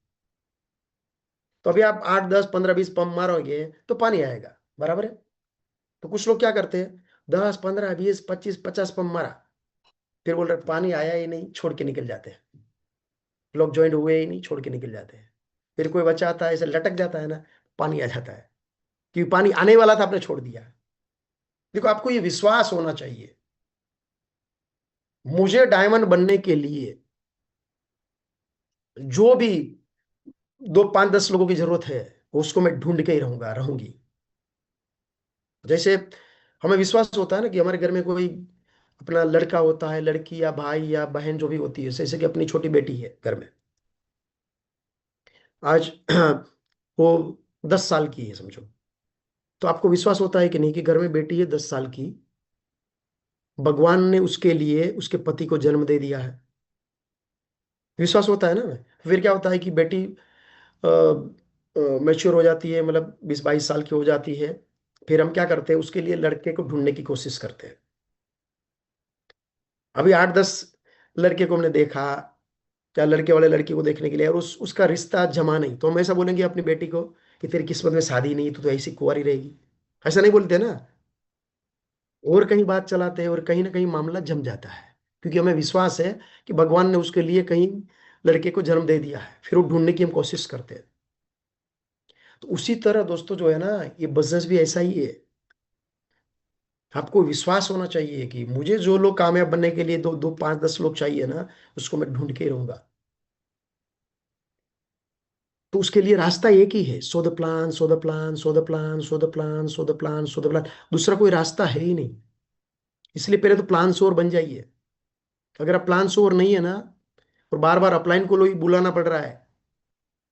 तो अभी आप 8 10 15 20 पंप मारोगे तो पानी आएगा, बराबर है। तो कुछ लोग क्या करते हैं, 10 15 20 25 50 पंप मारा, फिर बोल रहे पानी आया ही नहीं, छोड़ के निकल जाते हैं। लोग ज्वाइंट हुए ही नहीं, छोड़ के निकल जाते हैं। फिर कोई बच्चा आता है ऐसे लटक जाता है ना, पानी आ जाता है, क्योंकि पानी आने वाला था, आपने छोड़ दिया। देखो, आपको ये विश्वास होना चाहिए, मुझे डायमंड बनने के लिए जो भी 2 5 10 लोगों की जरूरत है, उसको मैं ढूंढ के ही रहूंगा, रहूंगी। जैसे हमें विश्वास होता है ना कि हमारे घर में कोई अपना लड़का होता है, लड़की या भाई या बहन जो भी होती है, जैसे कि अपनी छोटी बेटी है घर में आज, वो 10 साल की है समझो। तो आपको विश्वास होता है कि नहीं, कि घर में बेटी है 10 साल की, भगवान ने उसके लिए उसके पति को जन्म दे दिया है। विश्वास होता है ना। फिर क्या होता है कि बेटी मैच्योर हो जाती है, मतलब 20 22 साल की हो जाती है। फिर हम क्या करते हैं, उसके लिए लड़के को ढूंढने की कोशिश करते हैं। अभी 8 10 लड़के को हमने देखा, क्या लड़के वाले लड़की को देखने के लिए, और उसका रिश्ता जमा नहीं, तो हम ऐसा बोलेंगे अपनी बेटी को कि तेरी किस्मत में शादी नहीं, तो ऐसी कुंवारी रहेगी। ऐसा नहीं बोलते ना। और कहीं बात चलाते हैं, और कहीं ना कहीं मामला जम जाता है, क्योंकि हमें विश्वास है कि भगवान ने उसके लिए कहीं लड़के को जन्म दे दिया है, फिर वो ढूंढने की हम कोशिश करते हैं। तो उसी तरह दोस्तों जो है ना, ये बिजनेस भी ऐसा ही है। आपको विश्वास होना चाहिए कि मुझे जो लोग कामयाब बनने के लिए 2 2 5 10 लोग चाहिए ना, उसको मैं ढूंढ के ही रहूंगा। तो उसके लिए रास्ता एक ही है, so the plan, so the plan, so the plan, so the plan, so the plan, so the plan. दूसरा कोई रास्ता है ही नहीं। इसलिए पहले तो प्लान श्योर बन जाइए। अगर आप प्लान श्योर नहीं है ना, और बार बार अपलाइन को लोग बुलाना पड़ रहा है,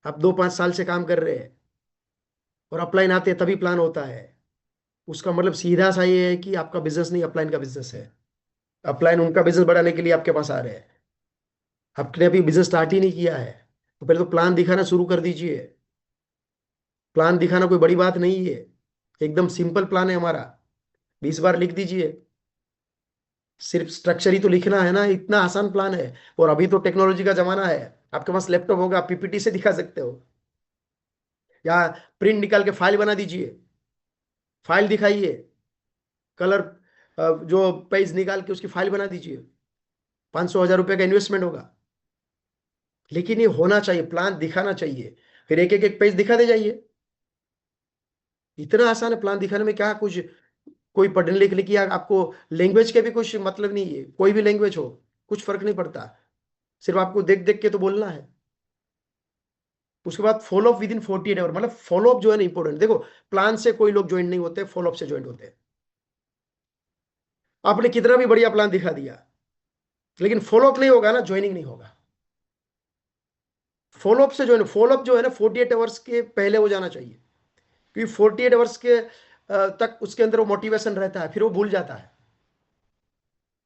आप 2 5 साल से काम कर रहे हैं, और अपलाइन आते हैं तभी प्लान होता है, उसका मतलब सीधा सा ये है कि आपका बिजनेस नहीं, अपलाइन का बिजनेस है। अपलाइन उनका बिजनेस बढ़ाने के लिए आपके पास आ रहे हैं। आपने अभी बिजनेस स्टार्ट ही नहीं किया है, तो पहले तो प्लान दिखाना शुरू कर दीजिए। प्लान दिखाना कोई बड़ी बात नहीं है, एकदम सिंपल प्लान है हमारा। 20 बार लिख दीजिए। सिर्फ स्ट्रक्चर ही तो लिखना है ना, इतना आसान प्लान है। और अभी तो टेक्नोलॉजी का जमाना है, आपके पास लैपटॉप होगा, पीपीटी से दिखा सकते हो, या प्रिंट निकाल के फाइल बना दीजिए, फाइल दिखाइए। कलर जो पेज निकाल के उसकी फाइल बना दीजिए। 500 1000 रुपये का इन्वेस्टमेंट होगा। लेकिन ये होना चाहिए, प्लान दिखाना चाहिए। फिर एक एक एक पेज दिखा दे जाइए। इतना आसान है प्लान दिखाने में, क्या कुछ कोई पढ़ने लिखने की या आपको लैंग्वेज के भी कुछ मतलब नहीं है, कोई भी लैंग्वेज हो, कुछ फर्क नहीं पड़ता। सिर्फ आपको देख देख के तो बोलना है। उसके बाद follow up within 48 hour, मतलब फॉलो अप जो है ना इंपॉर्टेंट। देखो, प्लान से कोई लोग ज्वाइन नहीं होते, फॉलो अप से ज्वाइन होते हैं। आपने कितना भी बढ़िया प्लान दिखा दिया, लेकिन फॉलो अप नहीं होगा ना, ज्वाइनिंग नहीं होगा। फॉलोअप से जो है ना, फॉलोअप जो है ना 48 आवर्स के पहले हो जाना चाहिए, क्योंकि 48 आवर्स के तक उसके अंदर वो मोटिवेशन रहता है, फिर वो भूल जाता है।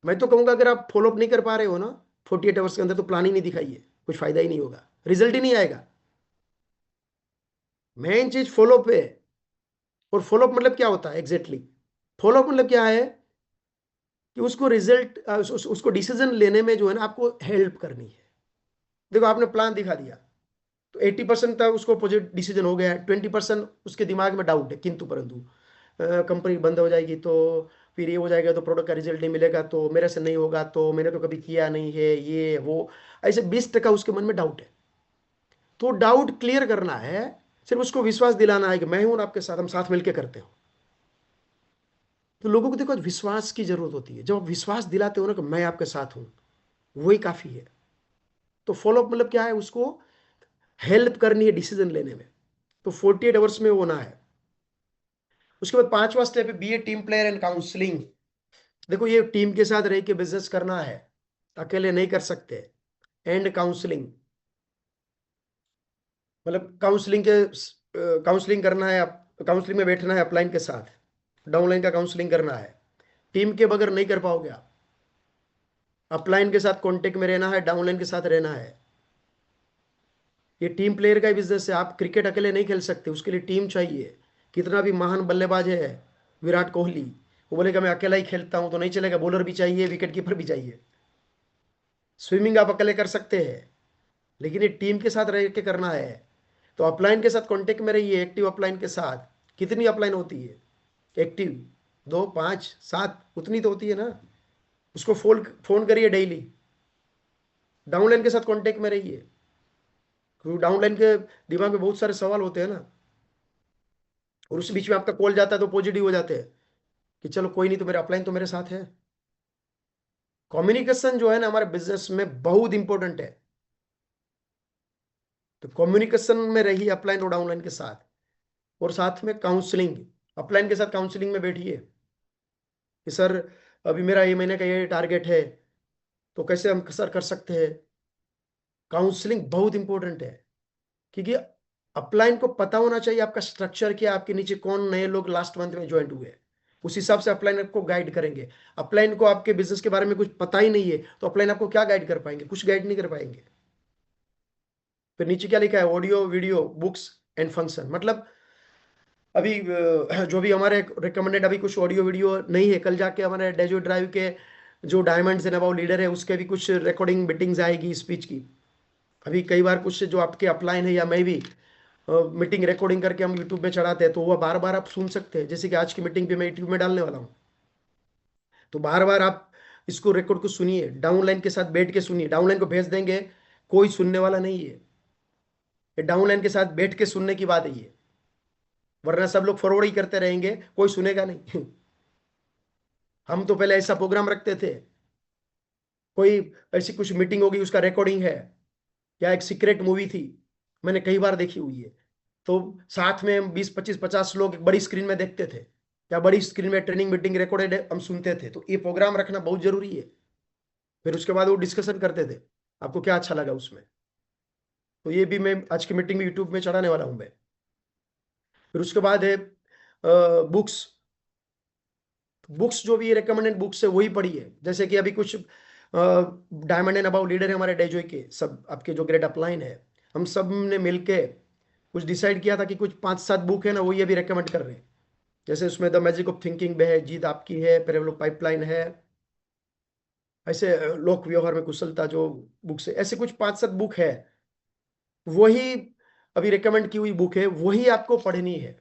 मैं तो कहूंगा अगर आप फॉलोअप नहीं कर पा रहे हो ना 48 आवर्स के अंदर, तो प्लान ही नहीं दिखाइए, कुछ फायदा ही नहीं होगा, रिजल्ट ही नहीं आएगा। मेन चीज फॉलोअप है। और फॉलोअप मतलब क्या होता है एग्जैक्टली? फॉलोअप मतलब क्या है कि उसको रिजल्ट उसको डिसीजन लेने में जो है ना आपको हेल्प करनी है। देखो आपने प्लान दिखा दिया, तो 80% तक उसको पॉजिटिव डिसीजन हो गया है, 20% उसके दिमाग में डाउट है, किंतु परंतु कंपनी बंद हो जाएगी तो फिर ये हो जाएगा, तो प्रोडक्ट का रिजल्ट नहीं मिलेगा, तो मेरे से नहीं होगा, तो मैंने तो कभी किया नहीं है, ये वो, ऐसे 20% उसके मन में डाउट है। तो डाउट क्लियर करना है, सिर्फ उसको विश्वास दिलाना है कि मैं हूं ना आपके साथ, हम साथ मिलकर करते हो। तो लोगों को देखो विश्वास की जरूरत होती है, जब आप विश्वास दिलाते हो ना कि मैं आपके साथ हूं, वही काफी है। तो फॉलोअप मतलब क्या है, उसको हेल्प करनी है डिसीजन लेने में। तो 48 आवर्स में होना है। उसके बाद पांचवा स्टेप है be a team player and counselling. देखो ये टीम के साथ रह के बिजनेस करना है, अकेले नहीं कर सकते। एंड काउंसलिंग मतलब काउंसलिंग करना है, काउंसलिंग में बैठना है अपलाइन के साथ, डाउनलाइन का काउंसलिंग करना है। टीम के बगैर नहीं कर पाओगे आप। अपलाइन के साथ कांटेक्ट में रहना है, डाउनलाइन के साथ रहना है। ये टीम प्लेयर का ही बिजनेस है। आप क्रिकेट अकेले नहीं खेल सकते, उसके लिए टीम चाहिए। कितना भी महान बल्लेबाज है विराट कोहली, वो बोलेगा मैं अकेला ही खेलता हूं तो नहीं चलेगा, बॉलर भी चाहिए, विकेट कीपर भी चाहिए। स्विमिंग आप अकेले कर सकते हैं, लेकिन ये टीम के साथ रह के करना है। तो अपलाइन के साथ कांटेक्ट में रहिए, एक्टिव अपलाइन के साथ। कितनी अपलाइन होती है एक्टिव? 2, 5, 7, उतनी तो होती है ना। उसको फोन फोन करिए डेली। डाउनलाइन के साथ कांटेक्ट में रहिए, क्योंकि डाउनलाइन के दिमाग में बहुत सारे सवाल होते हैं ना, और उस बीच में आपका कॉल जाता है तो पॉजिटिव हो जाते हैं कि चलो कोई नहीं, तो मेरे अपलाइन तो मेरे साथ है। कम्युनिकेशन जो है ना हमारे बिजनेस में बहुत इंपॉर्टेंट है। तो कम्युनिकेशन में रहिए अपलाइन और डाउनलाइन के साथ। और साथ में काउंसलिंग, अपलाइन के साथ काउंसलिंग में बैठिए कि सर अभी मेरा ये महीने का ये टारगेट है, तो कैसे हम सर कर सकते हैं। काउंसलिंग बहुत इंपॉर्टेंट है, क्योंकि अपलाइन को पता होना चाहिए आपका स्ट्रक्चर क्या, आपके नीचे कौन नए लोग लास्ट मंथ में ज्वाइन हुए, उस हिसाब से अपलाइन आपको गाइड करेंगे। अपलाइन को आपके बिजनेस के बारे में कुछ पता ही नहीं है, तो अपलाइन आपको क्या गाइड कर पाएंगे? कुछ गाइड नहीं कर पाएंगे। फिर नीचे क्या लिखा है, audio video books and function, मतलब अभी जो भी हमारे रिकमेंडेड अभी कुछ ऑडियो वीडियो नहीं है, कल जाके हमारे डेजो ड्राइव के जो डायमंड्स एंड अबाउट लीडर है उसके भी कुछ रिकॉर्डिंग मीटिंग्स आएगी स्पीच की। अभी कई बार कुछ जो आपके अपलाइन है या मैं भी मीटिंग रिकॉर्डिंग करके हम यूट्यूब में चढ़ाते हैं, तो वो बार बार आप सुन सकते हैं। जैसे कि आज की मीटिंग भी मैं यूट्यूब में डालने वाला हूँ, तो बार बार आप इसको रिकॉर्ड को सुनिए, डाउनलाइन के साथ बैठ के सुनिए। डाउनलाइन को भेज देंगे, कोई सुनने वाला नहीं है। ये डाउनलाइन के साथ बैठ के सुनने की बात है ये, वरना सब लोग फॉरवर्ड ही करते रहेंगे, कोई सुनेगा नहीं। हम तो पहले ऐसा प्रोग्राम रखते थे, कोई ऐसी कुछ मीटिंग होगी उसका रिकॉर्डिंग है, या एक सीक्रेट मूवी थी, मैंने कई बार देखी हुई है, तो साथ में हम 20, 25, 50 लोग एक बड़ी स्क्रीन में देखते थे, या बड़ी स्क्रीन में ट्रेनिंग मीटिंग रिकॉर्डेड हम सुनते थे। तो ये प्रोग्राम रखना बहुत जरूरी है। फिर उसके बाद वो डिस्कशन करते थे आपको क्या अच्छा लगा उसमें। तो ये भी मैं आज की मीटिंग में यूट्यूब में चढ़ाने वाला हूं मैं। फिर उसके बाद है बुक्स। बुक्स जो भी रिकमेंडेड बुक्स है वही पढ़िए। जैसे कि अभी कुछ डायमंड एंड अबाउट लीडर है हमारे डेजोई के, सब आपके जो ग्रेट अपलाइन है, हम सब ने मिलके कुछ डिसाइड किया था कि कुछ 5-7 बुक है ना, वो ये भी रेकमेंड कर रहे हैं। जैसे उसमें द मैजिक ऑफ थिंकिंग है, जीत आपकी है, प्रेवलो पाइपलाइन है, ऐसे लोक व्यवहार में कुशलता जो बुक्स है, ऐसे कुछ 5-7 बुक है। वही अभी रिकमेंड की हुई बुक है, वही आपको पढ़नी है।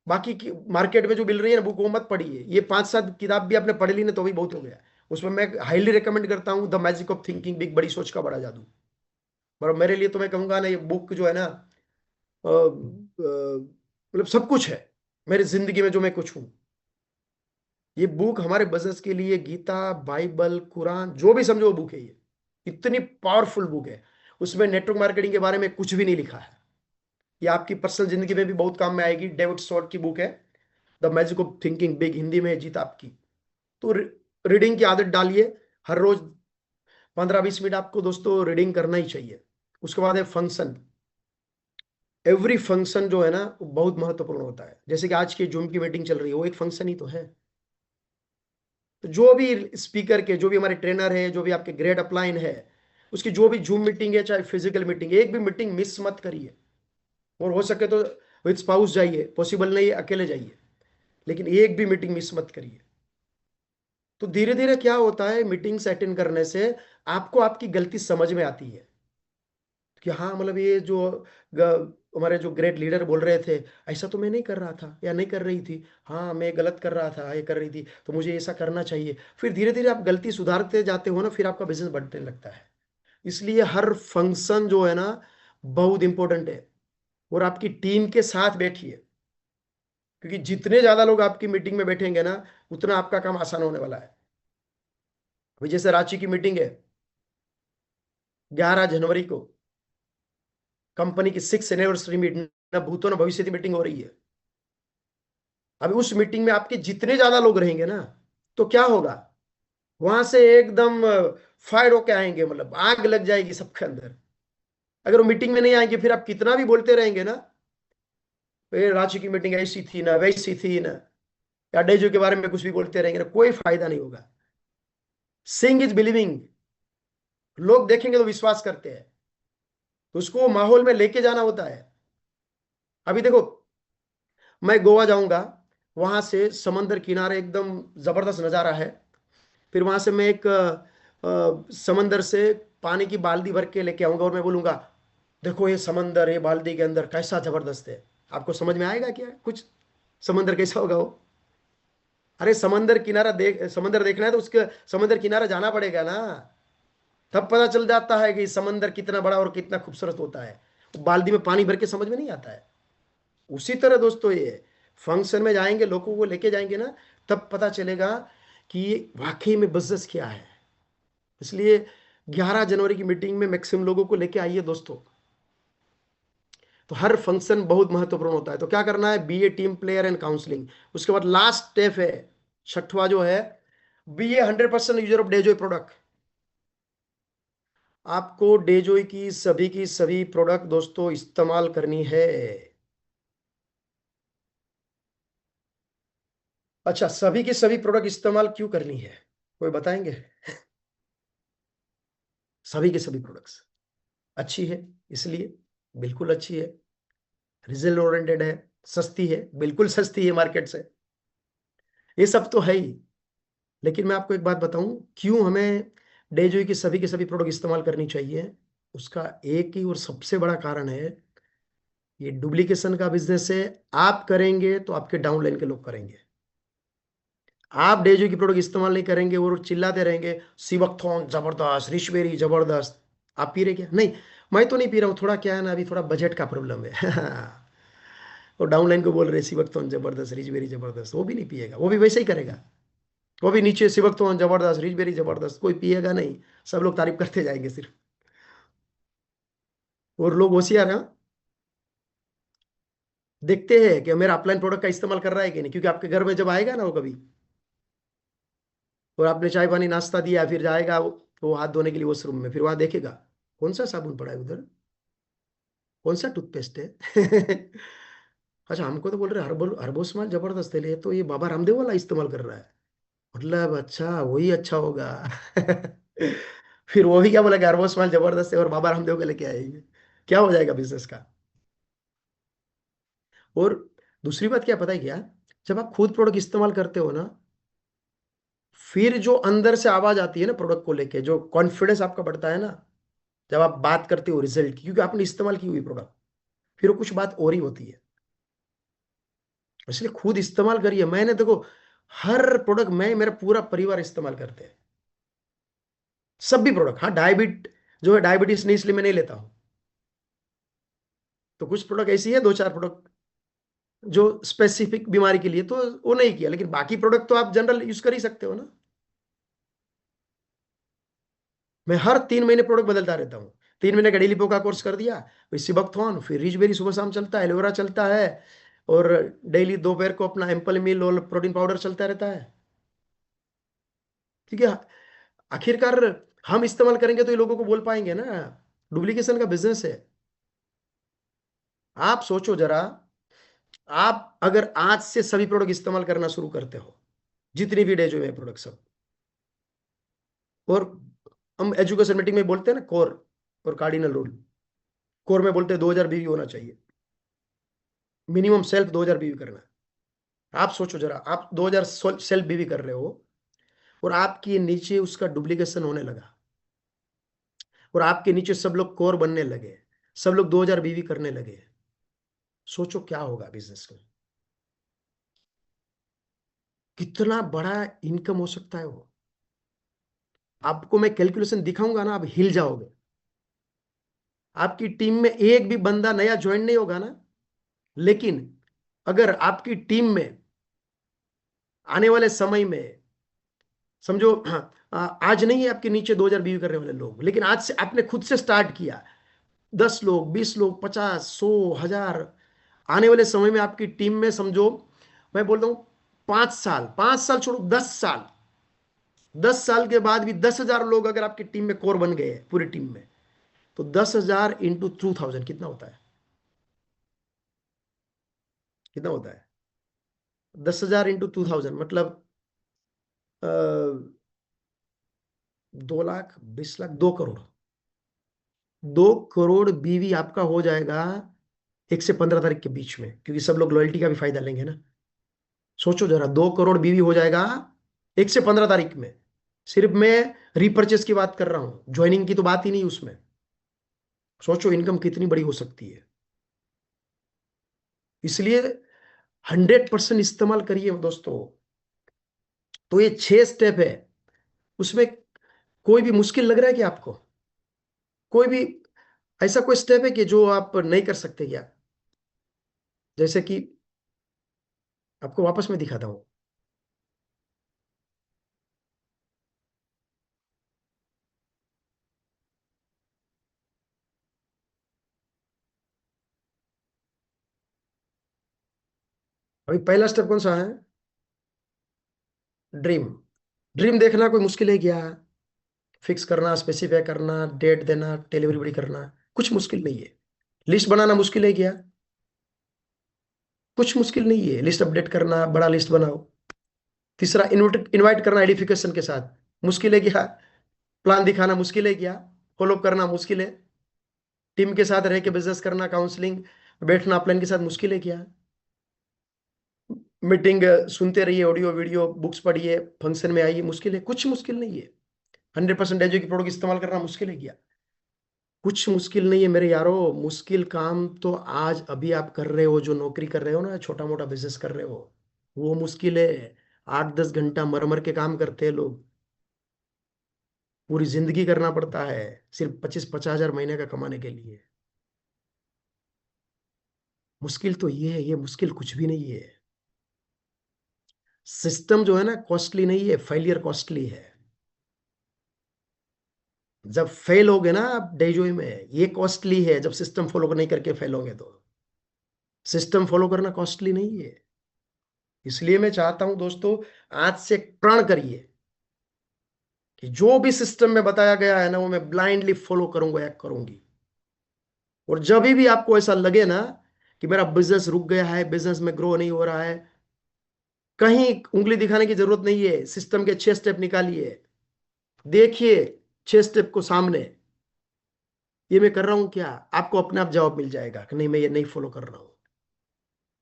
बाकी की मार्केट में जो मिल रही है ना बुक, वो मत पढ़िए। ये 5-7 किताब भी आपने पढ़ ली ना तो भी बहुत हो गया। उसमें मैं हाईली रिकमेंड करता हूँ the magic of thinking big, बड़ी सोच का बड़ा जादू। पर मेरे लिए तो मैं कहूंगा ना, ये बुक जो है ना मतलब सब कुछ है मेरी जिंदगी में जो मैं कुछ हूं। ये बुक हमारे बिजनेस के लिए, गीता, बाइबल, कुरान, जो भी समझो वो बुक है ये। इतनी पावरफुल बुक है। उसमें नेटवर्क मार्केटिंग के बारे में कुछ भी नहीं लिखा है। ये आपकी पर्सनल जिंदगी में भी बहुत काम में आएगी। डेविड शॉर्ट की बुक है the magic of thinking big, Hindi में है जीत आपकी। तो रीडिंग की आदत डालिए हर रोज। 15-20 मिनट आपको दोस्तों रीडिंग करना ही चाहिए। उसके बाद है फंक्शन। एवरी फंक्शन जो है ना वो बहुत महत्वपूर्ण होता है। जैसे कि आज की जूम की मीटिंग चल रही है, वो एक फंक्शन ही तो है। तो जो भी स्पीकर के, जो भी हमारे ट्रेनर है, जो भी आपके ग्रेड अपलाइन है, उसकी जो भी जूम मीटिंग है चाहे फिजिकल मीटिंग है, एक भी मीटिंग मिस मत करिए। और हो सके तो विद स्पाउस जाइए, पॉसिबल नहीं है अकेले जाइए, लेकिन एक भी मीटिंग मिस मत करिए। तो धीरे धीरे क्या होता है, मीटिंग्स अटेंड करने से आपको आपकी गलती समझ में आती है कि हाँ मतलब ये जो हमारे जो ग्रेट लीडर बोल रहे थे, ऐसा तो मैं नहीं कर रहा था या नहीं कर रही थी, हाँ मैं गलत कर रहा था, ये कर रही थी, तो मुझे ऐसा करना चाहिए। फिर धीरे धीरे आप गलती सुधारते जाते हो ना, फिर आपका बिजनेस बढ़ने लगता है। इसलिए हर फंक्शन जो है ना बहुत इंपॉर्टेंट है। और आपकी टीम के साथ बैठिए, क्योंकि जितने ज्यादा लोग आपकी मीटिंग में बैठेंगे ना, उतना आपका काम आसान होने वाला है। अभी जैसे रांची की मीटिंग है 11 जनवरी को, कंपनी की 6 एनिवर्सरी मीटिंग, ना भूतो ना भविष्य की मीटिंग हो रही है। अभी उस मीटिंग में आपके जितने ज्यादा लोग रहेंगे ना, तो क्या होगा, वहां से एकदम फायर होके आएंगे, मतलब आग लग जाएगी सबके अंदर। अगर वो मीटिंग में नहीं आएंगे, फिर आप कितना भी बोलते रहेंगे ना, ये रांची की मीटिंग ऐसी थी ना, वैसी थी ना, या डेजो के बारे में कुछ भी बोलते रहेंगे ना, कोई फायदा नहीं होगा। सिंग इज बिलीविंग। लोग देखेंगे तो विश्वास करते हैं, तो उसको माहौल में लेके जाना होता है। अभी देखो, मैं गोवा जाऊंगा, वहां से समंदर किनारे एकदम जबरदस्त नजारा है। फिर वहां से मैं एक समंदर से पानी की बाल्टी भर के लेके आऊंगा, और मैं बोलूंगा देखो ये समंदर, ये बाल्टी के अंदर कैसा जबरदस्त है। आपको समझ में आएगा क्या कुछ, समंदर कैसा होगा वो? अरे समंदर किनारा देख, समंदर देखना है तो उसके समंदर किनारा जाना पड़ेगा ना, तब पता चल जाता है कि समंदर कितना बड़ा और कितना खूबसूरत होता है। बाल्टी में पानी भर के समझ में नहीं आता है। उसी तरह दोस्तों, ये फंक्शन में जाएंगे, लोगों को लेके जाएंगे ना, तब पता चलेगा कि वाकई में बिजनेस क्या है। इसलिए 11 जनवरी की मीटिंग में मैक्सिमम लोगों को लेके आइए दोस्तों। तो हर फंक्शन बहुत महत्वपूर्ण होता है। तो क्या करना है, be a team player and counselling. उसके बाद लास्ट स्टेप है, छठवा जो है, be a 100% user of Dejoy product. आपको डेजोय की सभी प्रोडक्ट दोस्तों इस्तेमाल करनी है। अच्छा, सभी की सभी प्रोडक्ट इस्तेमाल क्यों करनी है, कोई बताएंगे? सभी के सभी प्रोडक्ट्स अच्छी है, इसलिए बिल्कुल अच्छी है। रिजल्ट ओरिएंटेड है, सस्ती है, बिल्कुल सस्ती है मार्केट से, ये सब तो है ही। लेकिन मैं आपको एक बात बताऊं, क्यों हमें डेजोई की सभी प्रोडक्ट इस्तेमाल करनी चाहिए। उसका एक ही और सबसे बड़ा कारण है, ये डुप्लीकेशन का बिजनेस है। आप करेंगे तो आपके डाउनलाइन के लोग करेंगे। आप डेजोई की प्रोडक्ट इस्तेमाल नहीं करेंगे और चिल्लाते रहेंगे सिवकथोन जबरदस्त, रिशबेरी जबरदस्त, आप पी रहे क्या? नहीं, मैं तो नहीं पी रहा हूँ, थोड़ा क्या है ना, अभी थोड़ा बजट का प्रॉब्लम है। और डाउनलाइन को बोल रहे सिवकथोन जबरदस्त, रिशबेरी जबरदस्त, वो भी नहीं पिएगा, वो भी वैसे ही करेगा। वो भी नीचे सिवकथोन जबरदस्त, रिचबेरी जबरदस्त, कोई पिएगा नहीं। सब लोग तारीफ करते जाएंगे सिर्फ। और लोग होशियार हैं, देखते हैं कि मेरा अपलाइन प्रोडक्ट का इस्तेमाल कर रहा है कि नहीं, क्योंकि आपके घर में जब आएगा ना वो कभी, और आपने चाय पानी नाश्ता दिया, फिर जाएगा वो हाथ धोने के लिए वॉशरूम में, फिर वहां देखेगा कौन सा साबुन पड़ा है उधर, कौन सा टूथपेस्ट है। अच्छा, हमको तो बोल रहे हर्बल हर्बोस्माल जबरदस्त है, ये तो ये बाबा रामदेव वाला इस्तेमाल कर रहा है, मतलब अच्छा वही अच्छा होगा। फिर वो भी क्या बोला कि हर्बोस्माल जबरदस्त है और बाबा रामदेव का लेके आएंगे, क्या हो जाएगा बिजनेस का। और दूसरी बात क्या पता है क्या, जब आप खुद प्रोडक्ट इस्तेमाल करते हो ना, फिर जो अंदर से आवाज आती है ना प्रोडक्ट को लेके, जो कॉन्फिडेंस आपका बढ़ता है ना, जब आप बात करते हो रिजल्ट की, क्योंकि आपने इस्तेमाल की हुई प्रोडक्ट, फिर वो कुछ बात और ही होती है। इसलिए खुद इस्तेमाल करिए। मैंने देखो, हर प्रोडक्ट मैं, मेरा पूरा परिवार इस्तेमाल करते हैं, सभी प्रोडक्ट। हाँ, डायबिट जो है, डायबिटीज नहीं, इसलिए मैं नहीं लेता हूँ। तो कुछ प्रोडक्ट ऐसी है, दो चार प्रोडक्ट जो स्पेसिफिक बीमारी के लिए, तो वो नहीं किया, लेकिन बाकी प्रोडक्ट तो आप जनरल यूज कर ही सकते हो ना। मैं हर 3 महीने प्रोडक्ट बदलता रहता हूँ। 3 महीने का डेली पोका कोर्स कर दिया, फिर सिबकथॉन, फिर रिचबेरी सुबह शाम चलता है, एलोवेरा चलता है, और डेली दोपहर को अपना एम्पल मिल और प्रोटीन पाउडर चलता रहता है। ठीक है, आखिरकार हम इस्तेमाल करेंगे तो ये लोगों को बोल पाएंगे ना। डुप्लीकेशन का बिजनेस है। आप सोचो जरा, आप अगर आज से सभी प्रोडक्ट इस्तेमाल करना शुरू करते हो, जितनी भी डेज हुए प्रोडक्ट सब, और हम एजुकेशन मीटिंग में बोलते हैं ना कोर और कार्डिनल रूल। कोर में बोलते हैं 2000 बीवी होना चाहिए, मिनिमम सेल्फ 2000 बीवी करना है। आप सोचो जरा, आप 2000 सेल्फ बीवी कर रहे हो, और आपके नीचे उसका डुप्लीकेशन होने लगा, और आपके नीचे सब लोग कोर बनने लगे, सब लोग 2000 बीवी करने लगे। सोचो क्या होगा बिजनेस में, कितना बड़ा इनकम हो सकता है वो। आपको मैं कैलकुलेशन दिखाऊंगा ना, आप हिल जाओगे। आपकी टीम में एक भी बंदा नया ज्वाइन नहीं होगा ना, लेकिन अगर आपकी टीम में आने वाले समय में, समझो, आज नहीं है आपके नीचे 2000 बीवी करने वाले लोग, लेकिन आज से आपने खुद से स्टार्ट किया, 10 लोग, 20 लोग, 50, 100, 1000, आने वाले समय में आपकी टीम में समझो, मैं बोल रहा हूं 5 साल, 5 साल छोड़ो, 10 साल, 10 साल के बाद भी 10,000 लोग अगर आपकी टीम में कोर बन गए पूरी टीम में, तो 10,000 इंटू 2000 कितना होता है? कितना होता है? 10,000 इंटू 2000 मतलब 2 लाख, 20 लाख, 2 करोड़। 2 करोड़ बीवी आपका हो जाएगा 1 से 15 तारीख के बीच में, क्योंकि सब लोग लॉयल्टी का भी फायदा लेंगे ना। सोचो जरा, 2 करोड़ बीवी हो जाएगा 1 से 15 तारीख में। सिर्फ मैं रीपर्चेस की बात कर रहा हूं, ज्वाइनिंग की तो बात ही नहीं उसमें। सोचो इनकम कितनी बड़ी हो सकती है। इसलिए 100% इस्तेमाल करिए दोस्तों। तो ये 6 स्टेप है, उसमें कोई भी मुश्किल लग रहा है कि आपको? कोई भी ऐसा कोई स्टेप है कि जो आप नहीं कर सकते क्या? जैसे कि आपको वापस मैं दिखाता हूं। अभी पहला स्टेप कौन सा है? ड्रीम। ड्रीम देखना कोई मुश्किल है क्या? फिक्स करना, स्पेसिफाई करना, डेट देना, डिलीवरी करना, कुछ मुश्किल नहीं है। लिस्ट बनाना मुश्किल है क्या? कुछ मुश्किल नहीं है। लिस्ट अपडेट करना, बड़ा लिस्ट बनाओ। तीसरा, इन्वाइट इन्वाइट करना एडिफिकेशन के साथ, मुश्किल है क्या? प्लान दिखाना मुश्किल है क्या? फॉलो करना मुश्किल है? टीम के साथ रह के बिजनेस करना, काउंसलिंग, बैठना प्लान के साथ, मुश्किल है क्या? मीटिंग सुनते रहिए, ऑडियो वीडियो बुक्स पढ़िए, फंक्शन में आइए, मुश्किल है? कुछ मुश्किल नहीं है। 100% एजो की प्रोडक्ट इस्तेमाल करना मुश्किल है क्या? कुछ मुश्किल नहीं है मेरे यारो। मुश्किल काम तो आज अभी आप कर रहे हो, जो नौकरी कर रहे हो ना, छोटा मोटा बिजनेस कर रहे हो, वो मुश्किल है। 8-10 घंटा मर मर के काम करते हैं लोग, पूरी जिंदगी करना पड़ता है सिर्फ 25-50 हजार महीने का कमाने के लिए। मुश्किल तो ये है, ये मुश्किल कुछ भी नहीं है। सिस्टम जो है ना, कॉस्टली नहीं है, फेलियर कॉस्टली है। जब फेल होगे ना आप डेजोई में, ये कॉस्टली है। जब सिस्टम फॉलो नहीं करके फेल होगे तो, सिस्टम फॉलो करना कॉस्टली नहीं है। इसलिए मैं चाहता हूं दोस्तों, आज से प्रण करिए कि जो भी सिस्टम में बताया गया है ना, वो मैं ब्लाइंडली फॉलो करूंगा या करूंगी। और जब भी आपको ऐसा लगे ना कि मेरा बिजनेस रुक गया है, बिजनेस में ग्रो नहीं हो रहा है, कहीं उंगली दिखाने की जरूरत नहीं है। सिस्टम के 6 स्टेप निकालिए, देखिए 6 स्टेप को सामने, ये मैं कर रहा हूं क्या? आपको अपने आप जवाब मिल जाएगा कि नहीं, मैं ये नहीं फॉलो कर रहा हूं।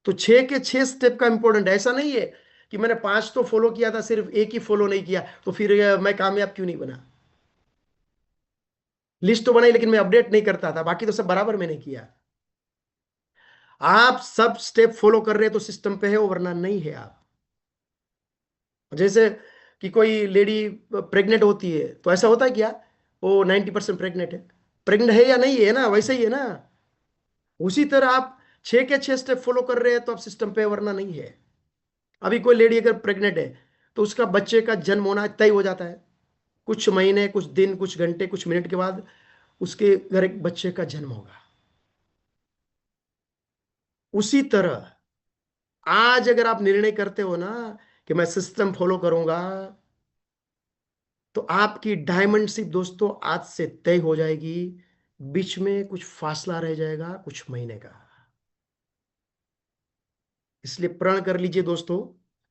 तो 6 के 6 स्टेप का इंपॉर्टेंट है। ऐसा नहीं है कि मैंने 5 तो फॉलो किया था, सिर्फ एक ही फॉलो नहीं किया, तो फिर मैं कामयाब क्यों नहीं बना? लिस्ट तो बनाई, लेकिन मैं अपडेट नहीं करता था, बाकी तो सब बराबर मैंने किया। आप सब स्टेप फॉलो कर रहे हैं तो सिस्टम पे है, वरना नहीं है आप। जैसे कि कोई लेडी प्रेग्नेंट होती है, तो ऐसा होता है क्या वो 90% प्रेग्नेंट है? प्रेग्नेंट है या नहीं है ना, वैसे ही है ना। उसी तरह आप 6 के 6 स्टेप फॉलो कर रहे हैं तो आप सिस्टम पे, वरना नहीं है। अभी कोई लेडी अगर प्रेग्नेंट है, तो उसका बच्चे का जन्म होना तय हो जाता है। कुछ महीने, कुछ दिन, कुछ घंटे, कुछ मिनट के बाद उसके घर एक बच्चे का जन्म होगा। उसी तरह आज अगर आप निर्णय करते हो ना कि मैं सिस्टम फॉलो करूंगा, तो आपकी डायमंड शिप दोस्तों आज से तय हो जाएगी। बीच में कुछ फासला रह जाएगा कुछ महीने का। इसलिए प्रण कर लीजिए दोस्तों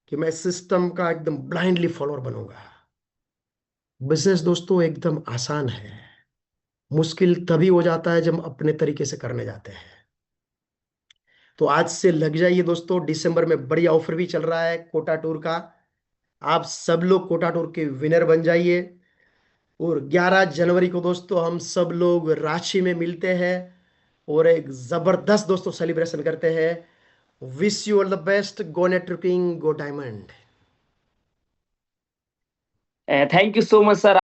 कि मैं सिस्टम का एकदम ब्लाइंडली फॉलोअर बनूंगा। बिजनेस दोस्तों एकदम आसान है। मुश्किल तभी हो जाता है जब अपने तरीके से करने जाते हैं। तो आज से लग जाइए दोस्तों। दिसंबर में बढ़िया ऑफर भी चल रहा है कोटा टूर का। आप सब लोग कोटा टूर के विनर बन जाइए। और 11 जनवरी को दोस्तों हम सब लोग रांची में मिलते हैं और एक जबरदस्त दोस्तों सेलिब्रेशन करते हैं। Wish you all the best. Go networking, go diamond. Thank you so much sir.